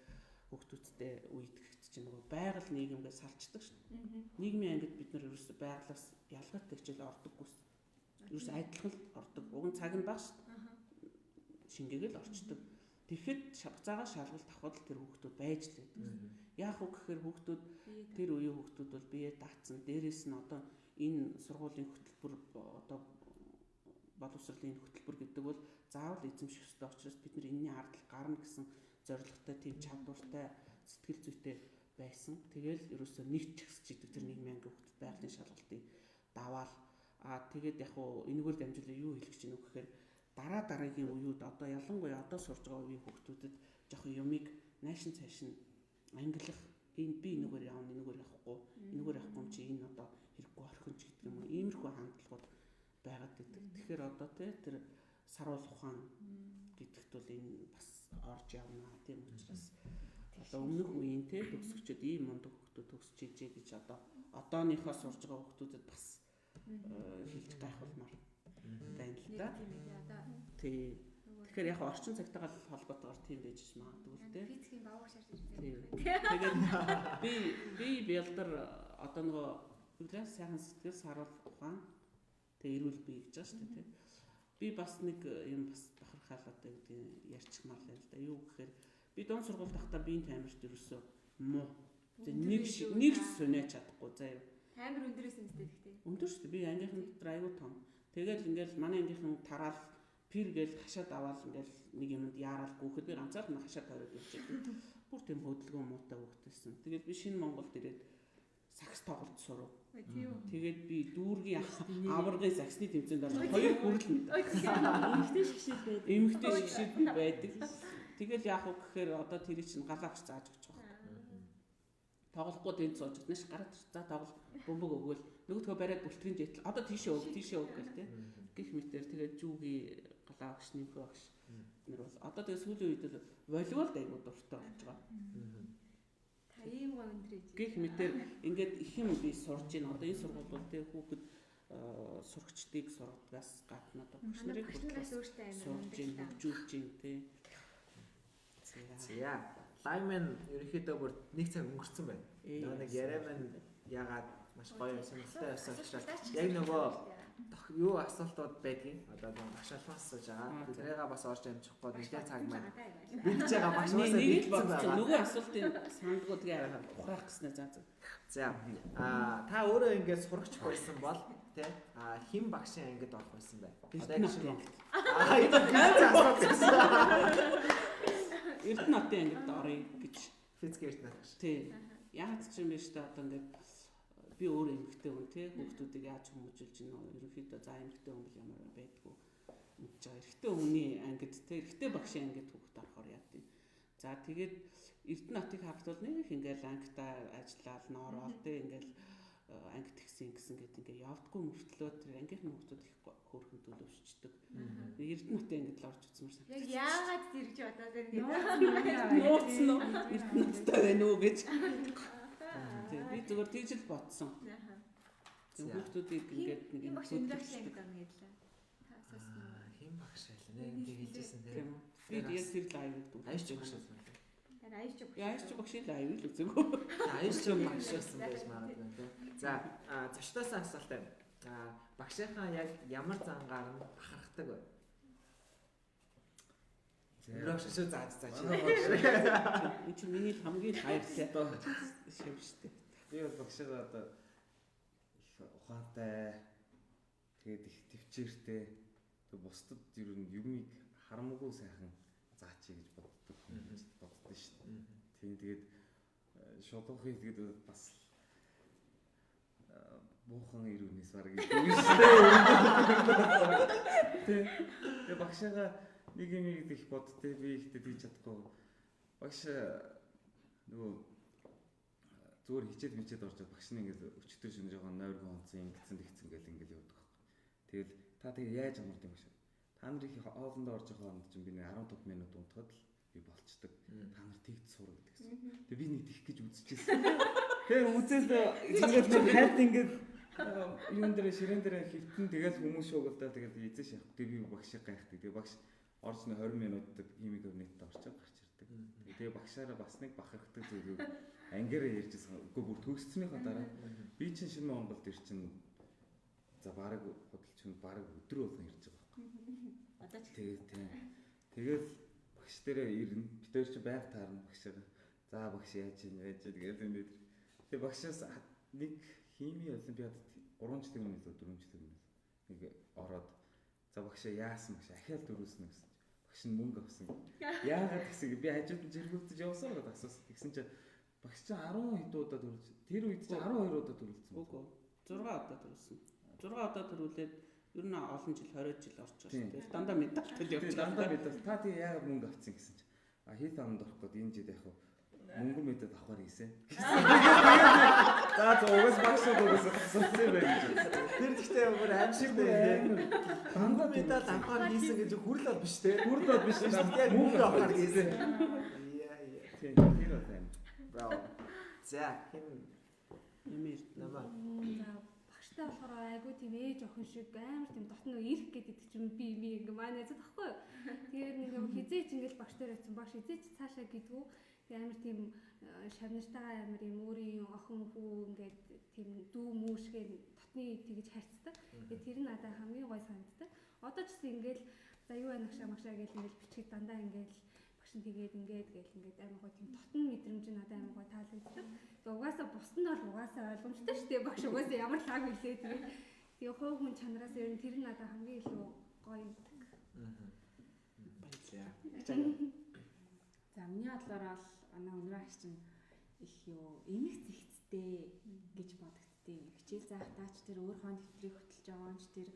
хүүхдүүдтэй үед гэхдээ чинь нөгөө байгаль нийгэмгээ салцдаг шүү дээ. Нийгмийн ангид бид нар ерөөсөй байгалаас ялгаатай хичээл ордоггүй. Ерөөс адилхан ордог. Уг нь цаг нь баг шүү дээ. Шингээгээл орчдөг. Тэгэхэд буцаага шалгалт авахд тэр хүүхдүүд байж л байдаг. Яах вэ гэхээр хүүхдүүд тэр үеийн хүүхдүүд бол бие даацсан. Дээрээс нь одоо энэ сургуулийн хөтөлбөр одоо боловсролын хөтөлбөр гэдэг бол заавал эзэмших ёстой учраас бид нар энэний ардл гарна гэсэн зорилготой тийм чадвартай сэтгэл зүйтэй байсан. Тэгэл ерөөсөө нэгч чагсч идэг тэр нийгмийн анги хүүхдэд байгалийн шалгалтыг даваал. Тэгээд яг хуу энэгээр дамжуулаад юу хэлэх гэж байна вэ гэхээр дараагийн үеуд одоо ялангуяа одоо сурж байгаа үеийн хүүхдүүдэд жоохон юмыг наашин цаашин ангилах энэ би энэгээр явна энэгээр явахгүй энэгээр явахгүй юм чи энэ одоо хэрэггүй орхинч гэдэг юм уу иймэрхүү хандлагууд байгаад байдаг. Тэгэхээр одоо тэр саруул ухаан гэдэгт бол энэ бас орж явна тийм учраас одоо өмнөх үеийн төгсөгчд ийм мундаг хүүхдүүд төгсөж ижээ гэж одооныхоо сурж байгаа хүүхдүүдэд бас хэлж гайхуулмаар байна л да. Тий. Тэгэхээр яг орчин цагтайгаа холбоотойгоор тийм байж магадгүй л дээ. Физикийн бавар шаарч ирсэн. Тэгээд би бэлдэр одоо нөгөө үгүй сайхан сэтгэл саруул ухаан тэг эрүүл бий гэж байгаа шүү дээ. Би бас нэг юм бас бахархал одоо гэдэг ярьчихмаар л да. Юу гэхээр би дунд сургууль тахта биеийн тамирт ерөөсөө муу. Нэг сүнэж чадахгүй заяа. Тамир өндөрөөс үнэтэй гэхдээ. Өндөр шүү дээ. Би ангийнхан дотор аюу том. Тэгэл ингээл манай ангийнхан тараал пир гээл хашаад аваад ингээл нэг юмд яарал гүөхөд би ганцаар нь хашаад тавиад явчихдаг. Бүр тийм хөдөлгөөн муутай хөвгтэйсэн. Тэгээд би шинэ Монголд ирээд сакс тоглолт сурав. Тэгээд би дүүргийн аваргын саксны тэмцээнд орсон. 2 хүрэл мэд. Эмэгтэй шгшид байдаг. Тэгэл яах вэ гэхээр одоо тэр чинь галаач зааж өгч байгаа. Тоглохгүй тэнд сууж байна ш гараад за тоглол бөмбөг өгөөл нөгөөдгөө бариад бүлтгэн житл одоо тийшээ өг гэл те гих мэтэр тэгээд жүүги галаагч нэмэх багш нэр бол одоо тэгээд сүүлийн үед л волейбол айгуу дуртай болж байгаа. Та ийм гоо өндрэж гих мэтэр ингээд их юм би сурж байна. Одоо энэ сургуулиуд те хүүхэд сурагчдыг сургадгаас гадна одоо багш нарыг өөртөө сурж байна, хөгжүүлж байна те. За лаймен ерөнхийдөө бүр нэг цаг өнгөрцөн байна. Нэг яриа маань ягаад маш гоё сонирхолтой байсан учраас яг нөгөө юу асуултууд байдгийг одоо багш албаас асууж байгаа. Тэрийг бас орж амжихгүй нэгэн цаг маань бэлж байгаа багш уусаа бэлдсэн байгаа. Нөгөө асуултын сандгуу тэгээ ухраах гэснээр заа. За та өөрөө ингээд сурагч байсан бол тий хим багшийн ангид орох байсан бай. Одоо шиг юм. Энэ асуулт гэсэн. Эрдэнэтийн ангид орё гэж физик эрдэнэт багш. Тий. Яагаад ч юм бэ штэ одоо ингээд би өөр эмэгтэй хүн тий хүүхдүүдийг яаж хүмүүжүүлж гинөө ерөнхийдөө за эмэгтэй хүн бол ямар байдгүй мэдж байгаа. Эрэгтэй хүний ангид тий эрэгтэй багшийн ангид хүүхд орохоор яа тий. За тэгээд Эрдэнэтийг харахад бол нэг ингээл ангитаа ажиллаад ноороод тий ингээл ангит гисэн гэдэг ингээ явдггүй мөртлөө тэр ангийнхны хүүхдүүд их хөөрхөн төлөвшчдөг. Эрдэнэтийн ангид л орж утсан мөр санагдав. Яг яагаад зэрэг бодоод байна гэдэг. Нууцсан уу? Эрдэнэттэй байна уу гэж. Тийм би зүгээр тийж л бодсон. Хүүхдүүдийг ингээд нэг юм багш инрагш гэдэг байна гэдлээ. Та сонсон. Хин багш байлаа. Нэг хэлжсэн тийм. Би яг тэр лайв гэдэг. Аяж багш байсан. Аяж багшийн лайв л үзээгүй. Аяж багш байсан байж магадгүй тийм. За зочдоос асуулт байна. Багшийнхаа яг ямар зангаар нь бахархдаг вэ? Инрагш шүү зааж. Энэ чинь миний хамгийн хайртай шив штэ. Би бол багшаа одоо их ухаантай тэгээд их төвчээртэй тэг бусдад ер нь юмыг харамгүй сайхан заачи гэж боддог хүн гэж боддоо шүү дээ. Тийм тэгээд шодохыг тэгээд бас буухан ирүүнээс баг гэдэг шүү дээ. Тэгээд багшаа нэг юм их боддтой би ихтэй тийж чадахгүй. Багш нөгөө зүгээр хичээд орж багш нь ингээд өчтөр шинэ жоохон нойрхон онцсон ингэсэн тэгсэн гэл ингээд явдаг байхгүй. Тэгэл яаж амард юм шиг. Та нар их хоолндоо орж байгаа хонд чинь би нэг 15 минут унтахад л би болцдог. Та нар тэгж сур гэдэгсэн. Тэгээ би нэг тэгэх гэж үзчихсэн. Тэгээ үзээд ингээд хайт ингээд юун дээр ширээн дээр хөвтөн тэгэл хүмүүс шуугалтаа тэгэл эзэн шахах. Тэгээ би багшиг гайхдаг. Тэгээ багш орж нэг 20 минутад химик кабинетд орчод гарч ирдэг. Тэгээ багшаараа бас нэг бахархдаг зүйлүүд ангиараа ярьжсэн. Үгүй бүр төгсцснийхаа дараа би чинь шинэ Монголд ир чинь за баг хөдөлч нь баг өдөр болгон ирж байгаа байхгүй. Одоо ч тэгээд багш дээрээ ирнэ. Бид хоёр чинь байг таарна багшаа. За багш яаж юм тэгээд энэ. Тэгээ багшаас нэг хими олимпиадад 3 жилийн өмнө 4 жилийн өмнө нэг ороод за багшаа яасан багш ахиад дөрүүлсэн гэсэн. Багш нь мөнгө авсан. Яагаад гэсэн би хажууд нь зэрэгүүлж явсан гэдэг асуусан. Тэгсэн чинь багш чинь 10 хэд удаа төрүүлж тэр үед чинь 12 удаа төрүүлсэн. Үгүй 6 удаа төрүүлсэн. 6 удаа төрүүлээд ер нь олон жил 20 жил орчихсон. Тэгээд дандаа медальтай явж дандаа медаль. Та тийм яагаад мөнгө авсан гэсэн чинь хийх амд орох гээд энэ жил яг мөнгө медаль авахар хийсэн. За зөөс багшд угсаа асуусан байх гэж. Тэр гэхдээ бүр аимшигтэй. Дандаа медаль авахар хийсэн гэж хүрэл биш те. Хүрэл биш. Яг мөнгө авахар хийсэн. Тийм тэр байна. Браво. За хин нэмэр намаа. За багштай болохоор айгүй тийм ээж охин шиг амар тийм дотно ирэх гэдэг чинь би ингээ маань яцад тахгүй. Тэгээд ингээ хизээч ингээл багштай байсан. Багш хизээч цаашаа гэдгүү амар тийм шавнартайгаа амар юм өөрийн охин хүү ингээд тийм дүү мүүшгээ дотны тэгж харьцдаг. Тэгээд тэр нь надад хамгийн гой санагддаг. Одоо ч гэсэн ингээл за юу байна магшаа гэл ингээл бичгийг дандаа ингээл багш нь тэгээд ингээд амар гой тийм дотн мэдрэмж надад амар гой таалагддаг. Тэгээд угаасаа бусд нь бол угаасаа ойлгомжтой шүү дээ. Багш угаасаа ямар лаг билээ тэгээд хувь хүн чанараас ер нь тэр нь надад хамгийн илүү гоё юм. Баярлалаа. За миний бодлоор бол өнөр ах чинь их юу эмх зэгцтэй гэж бодогдтыг. Хичээл заахтаа ч тэр өөрийнхөө дэвтрийг хөтлж байгаа ч тэр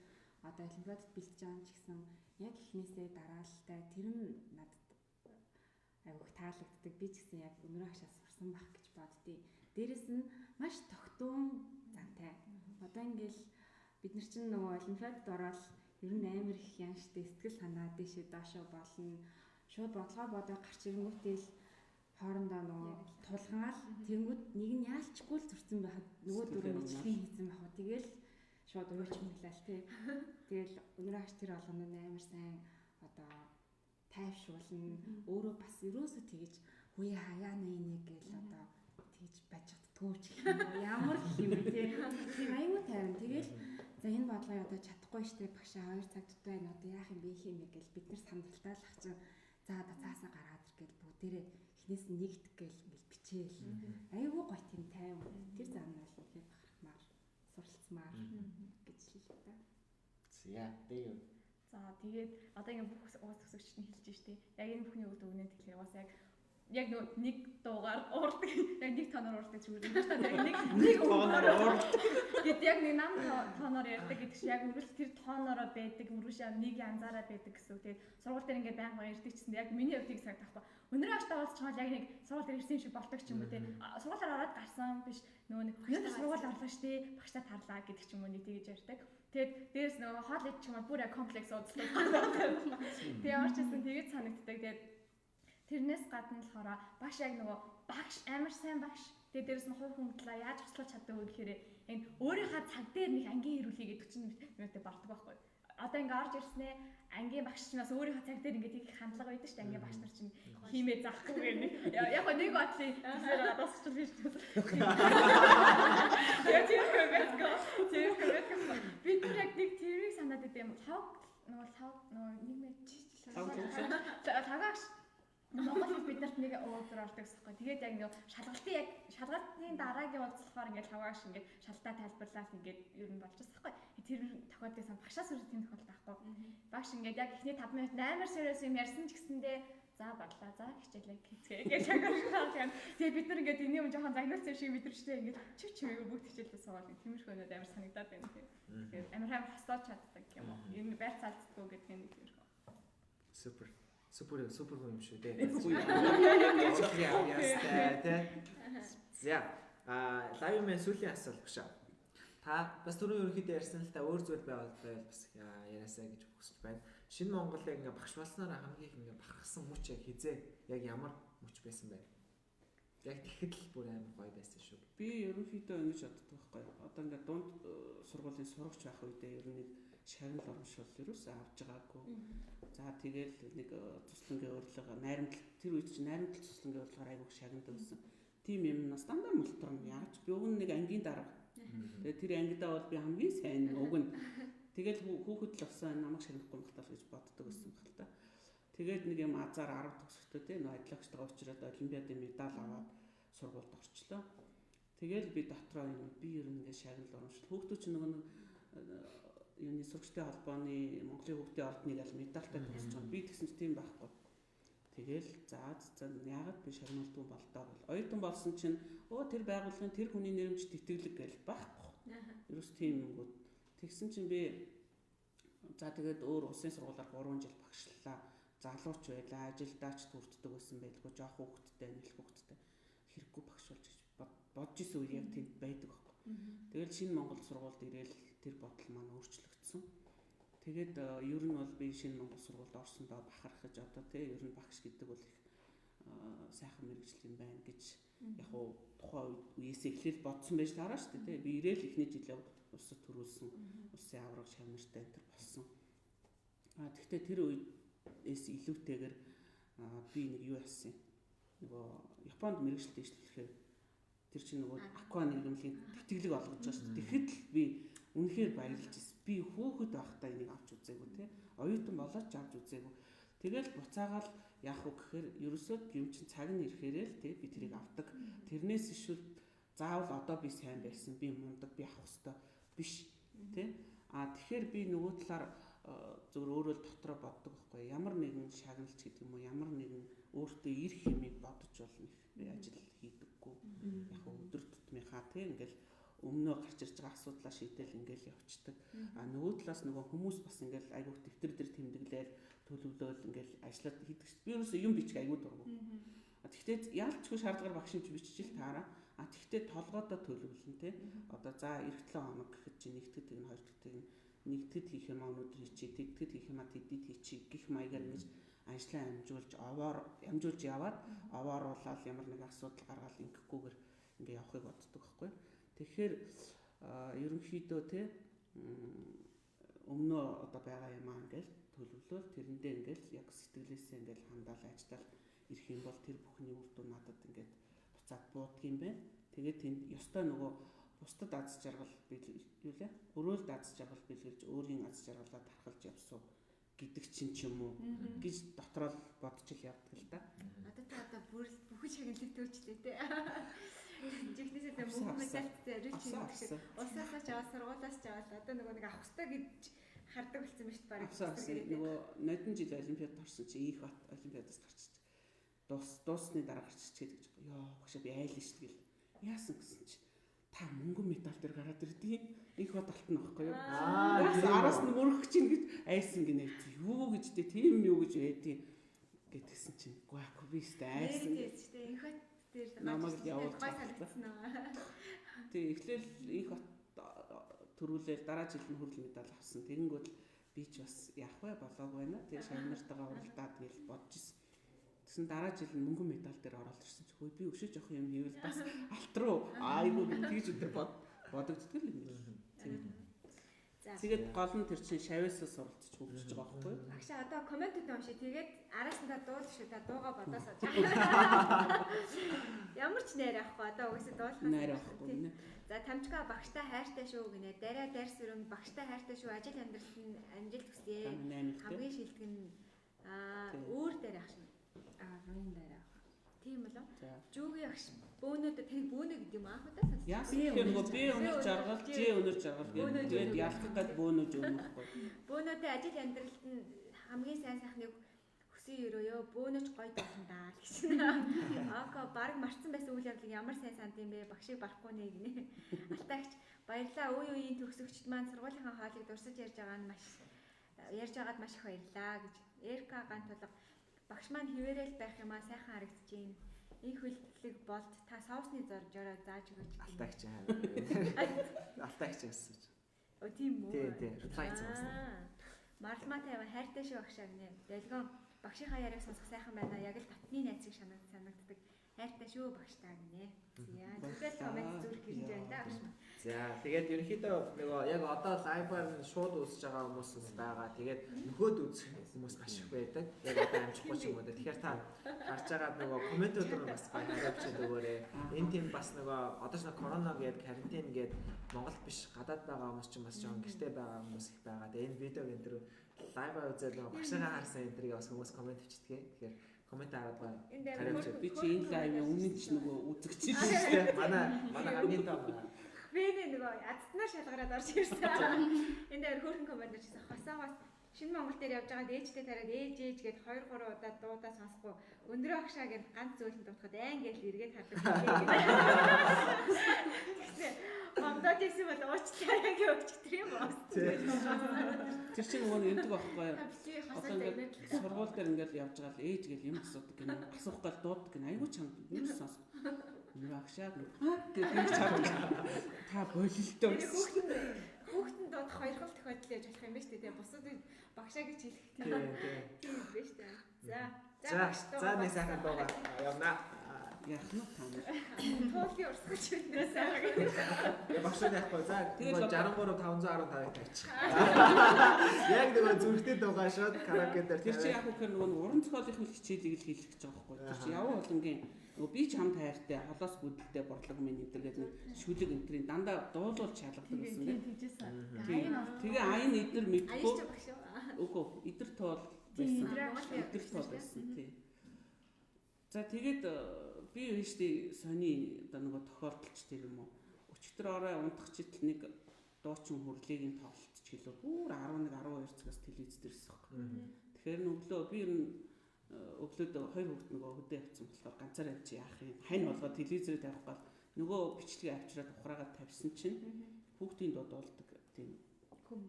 одоо олимпиадад бэлтэж байгаа ч гэсэн яг ихнээсээ дараалалтай тэр нь надад айгүйх таалагддаг. Би ч гэсэн яг өнөр ахшаас сурсан байх гэж боддгийг. Дээрэс нь маш тогтун зантай. Одоо ингээл бид нар чинь нөгөө олимпиадад ороод ер нь амар их янштай сэтгэл санаа дэшээ доошоо болно. Шууд бодлогоо бодоо гарч ирэнгүүтэл хоорондоо нөгөө тулгаал тэнгүүд нэг нь яалчгүй л зурцсан байхад нөгөө дөрөв ижлэгийн хийсэн байх. Тэгэл шууд ууч мөглөл тий. Тэгэл өнөр аж тэр болгоно амар сайн одоо тайвшруулна. Өөрөө бас ерөөсөө тэгэж хүй хаяана энийг гэл одоо тэгж байж чаддгүй ч ямар юм бэ тий. Тийм аюу тайван тэгэл за энэ бодлогыг одоо чадахгүй штэ багшаа 2 цаг дутаа энэ одоо яах юм бэ хийнэ гэл бид нар сандалтаалах чинь за одоо цаасаа гараад ир гэл бүгдээрээ эхнээс нь нэгдэх гэл ингээл бичээл. Аюу гой тийм тайван. Тэр зам нь бол үнхээр бахархмаар суралцмаар гэж хэлээ та. За тэгээ. За тэгээд одоо ингэ бүх уус төгсөгч нь хэлж штэ. Яг энэ бүхний үр дүнээ тэгэхээр бас яг нэг дуугаар уурдаг. Яг нэг тоноор уурдаг зүгээр. Нэг тооноор уурдаг. Гэт яг нэг нам тооноор ярьдаг гэдэг чинь яг үргэлж тэр тоонороо байдаг. Үргэлж нэг янзаараа байдаг гэсэн үг. Тэгээд сургууль дээр ингээ байнга ярьдаг чинь яг миний хувьд цаг тахгүй. Өнөр аж таалцчихвал яг нэг сургууль дээр ирсэн шиг болдог ч юм уу те. Сургуулиар ороод гарсан биш нөгөө нэг өнөр сургууль орлоо штэ. Багштай тарлаа гэдэг ч юм уу нэг тэгэж ярьдаг. Тэгээд дээрс нөгөө хоол идэх юм бол бүр яг комплекс уудлаа. Тэгээд ямар ч гэсэн тэгэж санагддаг. Тэгээд тэрнээс гадна болохоор багш яг нөгөө багш амар сайн багш Тэгээ дээрэс нь хувь хөнгөлөө яаж туслаж чаддаг вэ гэхээр энэ өөрийнхөө цаг дээр нэг ангийн ирүүлээ гэдэг 40 минутыг бардаг байхгүй. Одоо ингээ орж ирснээ ангийн багш чинь бас өөрийнхөө цаг дээр ингээ их хандлага байдаг шүү дээ. Ангийн багш нар чинь хиймээ заахгүй нэг яг нэг бодлын тэгэхээр дуусчих биш үү. Яг тийм бид яг нэг тэрийг санаад идэм лав нэг лагаач Монгол бид нарт нэг өөдөр ордог гэсэхгүй. Тэгээд яг ингээ шалгалтын дараагийн уулзлахаар ингээ лагаач ингээ шалтаа тайлбарлаад ингээ ер нь болж байгаа байхгүй. Тэр тохиолдсон багшаас үргэлж тийм тохиолдол байхгүй. Багш ингээ яг эхний 5 минут амар serious юм ярьсан ч гэсэндээ за бодлоо за хичээлээ хийцгээ гэж шагаалгаа. Тэгээд бид нар ингээ энийг жоохон загнуулсан шиг мэдрэгчтэй ингээ чимээгүй бүгд хичээлээ суугаад тиймэрхүү өнөд амар санагдаад байна. Тэгээд амар хасаад чаддаг юм уу. Ер нь байр цаалцдаггүй гэдэг нэг тиймэрхүү. Супер юм шүү дээ. За лайв мен сүүлийн асуулт багш. Та бас түрүү ерөнхийдөө ярьсан л та өөр зүйл байвал бас яриасаа гэж хүсэж байна. Шинэ Монголыг ингээ багш болсноор хамгийн их ингээ бахархсан мөч яг хизээ яг ямар мөч байсан бэ? Яг тэгэхэд л бүр амар гоё байсан шүү. Би ерөнхийдөө ингэж боддог байхгүй. Одоо ингээ дунд сургуулийн сурагч байх үедээ ер нь шагнал урамшуул ерөөсөө авч байгаагүй. За тэгэл нэг цуслангийн урилга найрамдал тэр үед чинь найрамдал цуслангийн урилгаар айгуух шагнал өгсөн. Тим юм нас дандаа мултрам яаж би уг нэг ангийн дарга. Тэгээ тэр ангидаа бол би хамгийн сайн уг нь. Тэгэл хүүхэд л болсон намайг шагнахгүй махтал гэж боддог байсан баг л та. Тэгээд нэг юм азар 10 төгсөхдөө те нөө адилаагчтайгаа уулзраад олимпиадын медаль аваад сургуульд орчлоо. Тэгэл би дотроо юм би ер нь ингээ шагнал урамшуул хүүхдүүд чинь нөгөө юуны сургалтын холбооны Монголын хүүхдийн ордныг аль медальтай төгсөж байгаа. Би тэгсэн чинь тийм байхгүй. Тэгэл за яагаад би шагналдгүй болдоо бол оюутан болсон чинь тэр байгууллагын тэр хүний нэрмжт итгэлэг гэж байхгүй. Ерөөс тийм юм гоо. Тэгсэн чинь би за тэгээд өөр улсын сургуулиар 3 жил багшлаа. Залууч байлаа, ажилдаач төрддөг байсан байлгүй жоох хүүхдтэй, нэлэх хүүхдтэй. Хэрэггүй багшуулж гэж бодож исэн үе яг тэнд байдаг байхгүй. Тэгэл шинэ Монгол сургуульд ирээл тэр бодол маань өөрчлөгдсөн. Тэгээд ер нь бол би шинэ Монгол сургуульд орсондоо бахархаж одоо тий ер нь багш гэдэг бол их сайхан мэргэжил юм байна гэж яг уу тухайн үеэс эхлээл бодсон байж таараа шүү дээ тий. Би ирээл эхний жилээ улсад төрүүлсэн, улсын авраг шавнартай энэ төр болсон. Тэгвэл тэр үеэс илүүтэйгээр би нэг юу яасан. Нөгөө Японд мэргэжил дэвшлэхээр тэр чинь нөгөө аква нийгэмлэгийн тэтгэлэг олгож байгаа шүү дээ. Тэгэхэд л би үнэхээр баярлж ирсэн. Би хүүхэд байхдаа энийг авч үзээгүй тий. Оюутан болоод ч авч үзээгүй. Тэгэл буцаагаал яах вэ гэхээр ерөөсөө юм чинь цаг нь ирэхээрээ л тий би тэрийг авдаг. Тэрнээс ишүүл заавал одоо би сайн байсан, би мундаг, би авах ёстой биш тий. Тэгэхээр би нөгөө талаар зөвөр өөрөө дотроо боддог байхгүй. Ямар нэгэн шагналч гэдэг юм уу, ямар нэгэн өөртөө ирэх юмыг бодож болно их ажил хийдэггүй. Яг өдөр тутмынхаа тий ингээл өмнөө гарч ирж байгаа асуудлаа шийдэл ингээл явцдаг. Нөгөө талаас нөгөө хүмүүс бас ингээл айгуух дэвтэр дээр тэмдэглээл төлөвлөөл ингээл ажиллаад хийдэг. Би ерөөсөө юм бичих айгуу дургу. Тэгэхдээ яалчгүй шаардлагаар багш юмч биччихэл таараа. Тэгэхдээ толгойдоо төлөвлөн тий. Одоо за эх 7 хоног гэхэд чи нэгтгэдэг нь хоёр дахьдаг нь нэгтгэд хийх юм өнөдөр хийчих, тэгтгэд хийх юм тэдэд хийчих гэх маягаар ингэж ажлаа амжуулж яваад овооруулаад ямар нэг асуудал гаргаад ингэхгүйгээр ингээ явахыг боддог байхгүй. Тэгэхээр ерөнхийдөө те өмнөө одоо байгаа юм аа ингээл төлөвлөл тэрэндээ ингээл яг сэтгэлээсээ ингээл хандаал ажиллал ирэх юм бол тэр бүхний үр дүн надад ингээд буцаад бууддаг юм байна. Тэгээд тэнд ёстой нөгөө бусдад аз жаргал юу лээ? Өрөөлд аз жаргал бэлгэлж өөрийн аз жаргалаа тархалж явсан гэдэг чинь ч юм уу гэж дотроо бодож ил явдаг л да. Одоо бүхэн шагналыг төөчлээ те. Жигнэсээ бүх медальт рич хийх. Усаасаа ч аваад сургуулаас ч аваад одоо нөгөө нэг авах хэрэгтэй гэж хардаг болсон ба шүү дээ. Нөгөө нодон жил олимпиад орсон чи их бат олимпиадаас гарчиж. Дуусны дараа гарчиж гэдэг гэж. Йоо багшаа би айлна шүү дээ. Яасан гэсэн чи та мөнгөн медаль дээр гараад ирдэг их бат алтна байхгүй юу? Араас нь мөрөх чинь гэж айсан гинэ. Юу гэж те тийм юу гэж байдیں۔ Гэтгсэн чинь гоохгүй би өстэй айсан. Их бат дээр намайг явуулж байна. Тэг эхлээл их бат төрүүлээл дараа жил нь хүрэл медаль авсан. Тэгэнгүүт би ч бас яах вэ болоог байна. Тэгээ шагнартайгаа уралдаад гэл бодож ирсэн. Тэгсэн дараа жил нь мөнгөн медаль дээр ороод ирсэн чи хөөе би өшөөж явах юм хийвэл бас алт руу айгуу тэгж өдөр бодогддог юм байна. Тэгээд гол нь тэр чинь шавьяасаа суралцж хөгжиж байгаа байхгүй юу? Багшаа одоо комментүүд унши. Тэгээд араасандаа дуулах шүү да дууга бодосоо. Ямар ч нэр авахгүй одоо угсаа дуулах. Нэр авахгүй нэ. За Тамчга багштай хайртай шүү гинэ. Дараа дайрс өрөнд багштай хайртай шүү. Ажил амьдралд нь амжилт хүсье. Хамгийн шилдэг нь өөр дээр ах шүү. Рын дээр ах. Тийм болов. Жүгийн агш бөөнөд тань бөөнө гэдэг юм аах удаа. Яа би нөгөө би өнөр жаргал, жи өнөр жаргал гэдэг ялах гад бөөнөж өгнөхгүй. Бөөнөдөө ажил амьдралд нь хамгийн сайн сайхныг хүсье өрөөё. Бөөнөж гоё болсон даа гэж. Ака баг марцсан байсан үйл явдлыг ямар сайн санд юм бэ? Багшийг барахгүй нэ гинэ. Алтаагч баярлаа. Үе үеийн төгсөгчд маань сургуулийнхаа хаалыг дурсаж ярьж байгаад маш их баярлаа гэж. РК гант тулга багш маань хിവэрэл байх юм а сайхан харагдаж байна. Их хөлтлөг болд та соусны зоржороо зааж өгөөч. Алтаагч. Алтаагч гэсэн. О тийм үү? Тий. Reply цаас. Марлмаа тавиа хайртай шүү багшаа гинэ. Дэлгэн багшийнхаа яриаг сонсох сайхан байна. Яг л татны найзыг санагддаг. Хайртай шүү багштаа гинэ. За тэгэл комент зүрх ирж байна да багш. За тэгээд ерөнхийдөө нөгөө яг одоо лайваар нь шууд үзэж байгаа хүмүүс байгаа. Тэгээд нөхөд үзэх хүмүүс маш их байдаг. Яг одоо амжихгүй ч юм уу. Тэгэхээр та гарч байгаа нөгөө комментүүд рүү бас хариулж өгөөрэй. Энэ тийм бас нөгөө одоо ч нэг корона гээд карантин гээд Монголд биш гадаад байгаа хүмүүс ч бас жоон гэртээ байгаа хүмүүс их байгаа. Тэгээд энэ видеог энэ төр лайваар үзээд нөгөө багшаа харсан энэ төрийг бас хүмүүс коммент бичдэг. Тэгэхээр коммент хараад байгаа. Би чи энэ лайвын өмнө ч нөгөө үзэгч юм шүү дээ. Манай хамгийн тоо Бэнэ нөгөө ядтнаар шалгараад орж ирсэн. Энд дээр хөөрхөн коммент хийсэн. Хосоогоос шинэ Монгол дээр явж байгаа ээжтэй тараад ээж гээд 2 3 удаа дуудаа сонсохгүй өндрөө агшаа гэд ганц зөөлөн дуудахад айн гэж эргээд хардаг. Монгол гэсэн бол уучлаарай гэж өчтөр юм уу? Тэр чинь нөгөө эндэг байхгүй юу? Одоо ингээд сургууль дээр ингээд явж байгаа л ээж гэл юм асуудаг гэнэ. Асуух гал дууддаг гэнэ. Айгуу чам юу сонс. Багшаа гэж та болилтоо хүүхдэн дууд хоёрхол тохиолдол яаж болох юм бэ шүү дээ. Бусдыг багшаа гэж хэлэх тийм бэ шүү дээ. За нэг сайхан дуугаа явна. Яах нь таа. Туулын урсгаж байна сайхан. Багшаа яахгүй. За 63 515-ыг тавьчих. Яг нөгөө зүрхтэй дуугаа шууд караоке дээр. Тэр чинь яг үхээр нөгөө уран зохиолын хичээлийг л хийх гэж байгаа байхгүй. Тэр чинь яваа болгонгийн нөгөө би ч хамт хайртай холоос бүдэлтэй борлого минь эдэргээд нэг шүлэг энтрийн дандаа дуулуул шалгадаг гэсэн тийм. Тэгээ аян эдэр мэдгүй. Үгүй эдэр тоол байсан. Эдэр тоол байсан тийм. За тэгээд би өөртөө сони одоо нөгөө тохиолдолч тэр юм уу өчтөр орой унтах читэл нэг дуучин хөрлөгийн тоглолт ч гэлөө бүр 11 12 цагаас телевиз дээрсэн юм. Тэгэхээр нүглөө би ер нь өглөөд 2 хүүхэд нөгөө хөдөө явцсан болохоор ганцаараа чи яах юм хань болгоод телевизээр тавих гал нөгөө бичлэгийг авчираад ухраагаад тавьсан чинь хүүхдийн дуудуулдаг тийм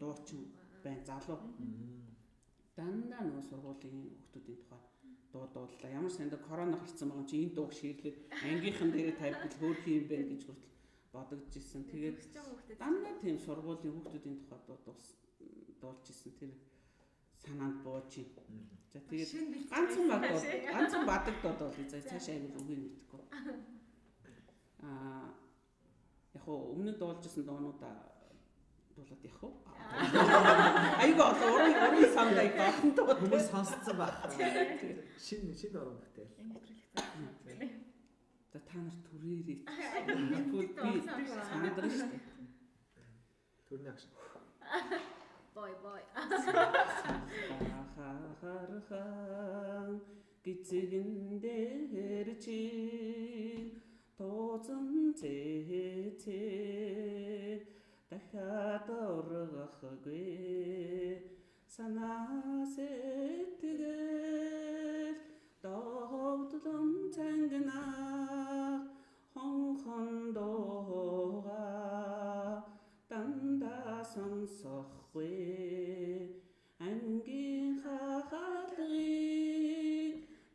дуучин байн залуу дандаа нөгөө сургуулийн хүүхдүүдийн тухай дуудууллаа. Ямар санд корона гарцсан байгаа чи энэ дууг ширлээд ангийнхан дээрээ тавьбал хөөх юм бэ гэж хүртэл бодогдож ирсэн. Тэгээд дандаа тийм сургуулийн хүүхдүүдийн тухай дуулж ирсэн. Тэр санаанд бууж юм. За тэгээд ганцхан бадаг дуудвал цаашаа ангил үгийг мэдхгүй. Яг хоо өмнө дуулжсэн дуунуудаа дуулаад явах уу? Айгоо уран сандаа бахан дууд хүмүүс сонсцсон баг. Шинэ орон бүтээл. За та нар түрээрээ. Би санаадраа шүү дээ. Төрний агш. Бой. Хархан гизэгэн дээр чи тооцон зэцээ дахиад оргохгүй санаа сэтгэл догтлон цангана хонхон дууга дандаа сонсохгүй ангийн хахалгыг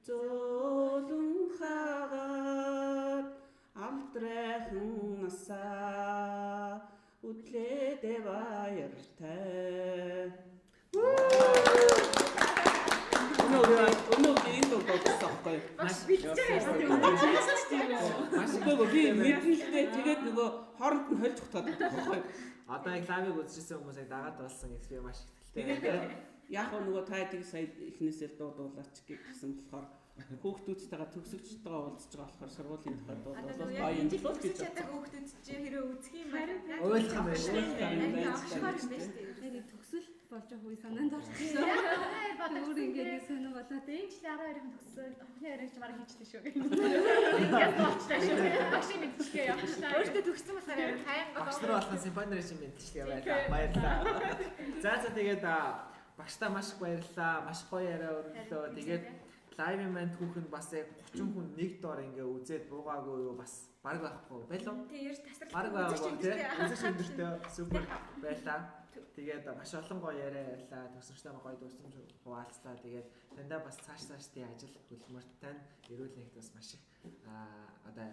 зөөлөн хагаад алдрайхан насаа үтлээдэ баяртай. Өнөөдөр энэ дуу болсон байхгүй. Маш бэлчээр Маш Үгүй би мэдрэлтэй тэгээд нөгөө хооронд нь хольж ухтаад байхгүй. одоо яг лавыг үзчихсэн хүмүүсийг дагаад болсон гэж би маш ихтэй. Тэгээд яг нөгөө тайдыг сая эхнээсээ дуудуулаач гэсэн болохоор хүүхдүүдтэйгээ төгсөгчтэйгээ уулзж байгаа болохоор сургуулийн тухай дуудуулаад гоё юм болов гэж чаддаг хүүхдүүд чинь хэрэв үзэх юм байна. Ойлгох юм байна. Яг төгсөл болж байгаа үе санаанд орчихсон. Өөр ингээд сонир болоод энэ жилийн 12-ын төгсөл охины яриагч мараа хийчихсэн шүү. Ингээд болчихлаа шүү. Багшийн мэдчилгээ явуулсан. Өөртөө төгссөн болохоор тайм Багш нар болгон симфони режим мэдчихлээ байлаа. Баярлалаа. За тэгээд багштай маш их баярлалаа. Маш гоё яриа өргөлөө. Тэгээд лайв имент хүүхэнд бас яг 30 хүн нэг доор ингээ үзээд буугаагүй юу бас баг байхгүй байлаа. тийм ерж тасрал. Баг байхгүй тийм. Үзэж өндөртөө супер байлаа. Тэгээд маш олон гоё яриа ярьлаа. Төгсөрчтэй гоё дурсамж хуваалцлаа. Тэгээд таньда бас цааш тий ажил хөдөлмөрт тань эрүүл мэндт бас маш их одоо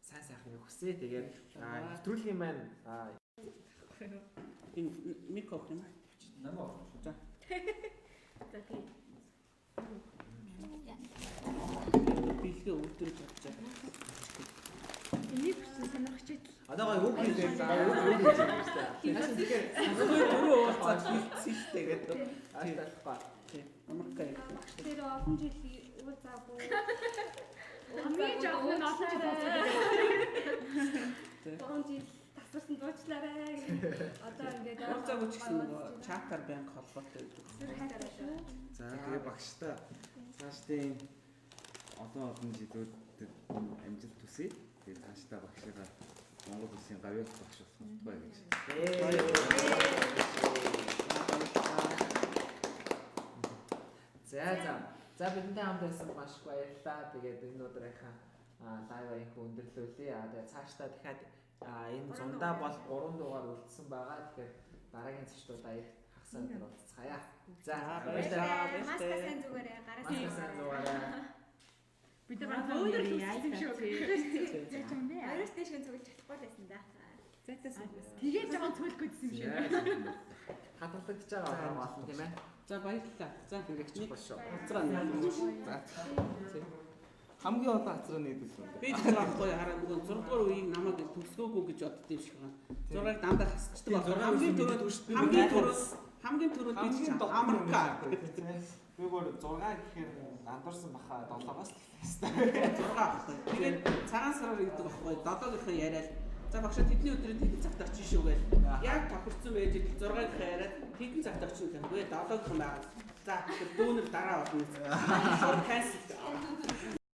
сайн сайхан юм хүсье. Тэгээд нэвтрүүлгийн маань энэ микрофон намаа. За. За тийм. Билгээ өвдрөж авчаа. Энийг хүчин сонирхож идэл. одоо гоё үг хийлээ. Үг хийж байгаа шүү дээ. Дөрөв уулзаад хилцэлтэй гэдэг. Ааштай. Тийм. Америкаа. тэр олон жил уулзаагүй. Хамгийн жоохон нь олон жил уулзаад. 3 жил тасарсан дуучлаарай. Одоо ингээд Уулзаагүй ч гэсэн нөгөө чатаар банк холбоотой гэдэг. За тэгээ багштай цаашдын олон жилүүдэд амжилт хүсье. Тэгээ цаашдаа багшигаа Монгол Улсын гавьяас багш болох гэж. За бидэнтэй хамт байсан маш их баярлалаа. Тэгээд энэ өдрийнхаа лайв өндөрлүүлье. Тэгээд цаашдаа дахиад энэ зундаа бол 3 дугаар үлдсэн байгаа. Тэгэхээр дараагийн зочдуудаа их хагасаа өдөр уулзцгаая. За баярлалаа. Маска сайн зүгээрээ гараас Маска сайн зүгээрээ. Бид нар өөрөө хийсэн шүү. За юм бэ. Хоёроос дэш гэн цуглаж чадахгүй байсан да. Тэгээд жоохон цөөлгөөдсөн юм шиг. Хадгалагдаж байгаа болно тийм ээ. За баярлалаа. За Хэрэгч бол шүү. Хацраа нэг. За. Хамгийн одоо хацраа нээдсэн. Би тэр байхгүй хараа нөгөө 6 дугаар үеийг намайг төгсгөөгүй гэж бодд юм шиг байна. 6-ыг дандаа хасчдаг байна. Хамгийн түрүүнд би чинь Америка. Би бүр 6 гэхээр андуурсан баха 7-оос хэвээр 6 байхгүй. Тэгээд цагаан сараар гэдэг байхгүй 7-гийн яриад за багшаа тэдний өдрийн тэдэн цагт очиж шүү гэж. Яг тохирсон байж 6-ыг яриад тэдэн цагт очих юм. Үгүй 7-гийн байгаа. За тэр дүүнер дараа болно. Шууд cancel.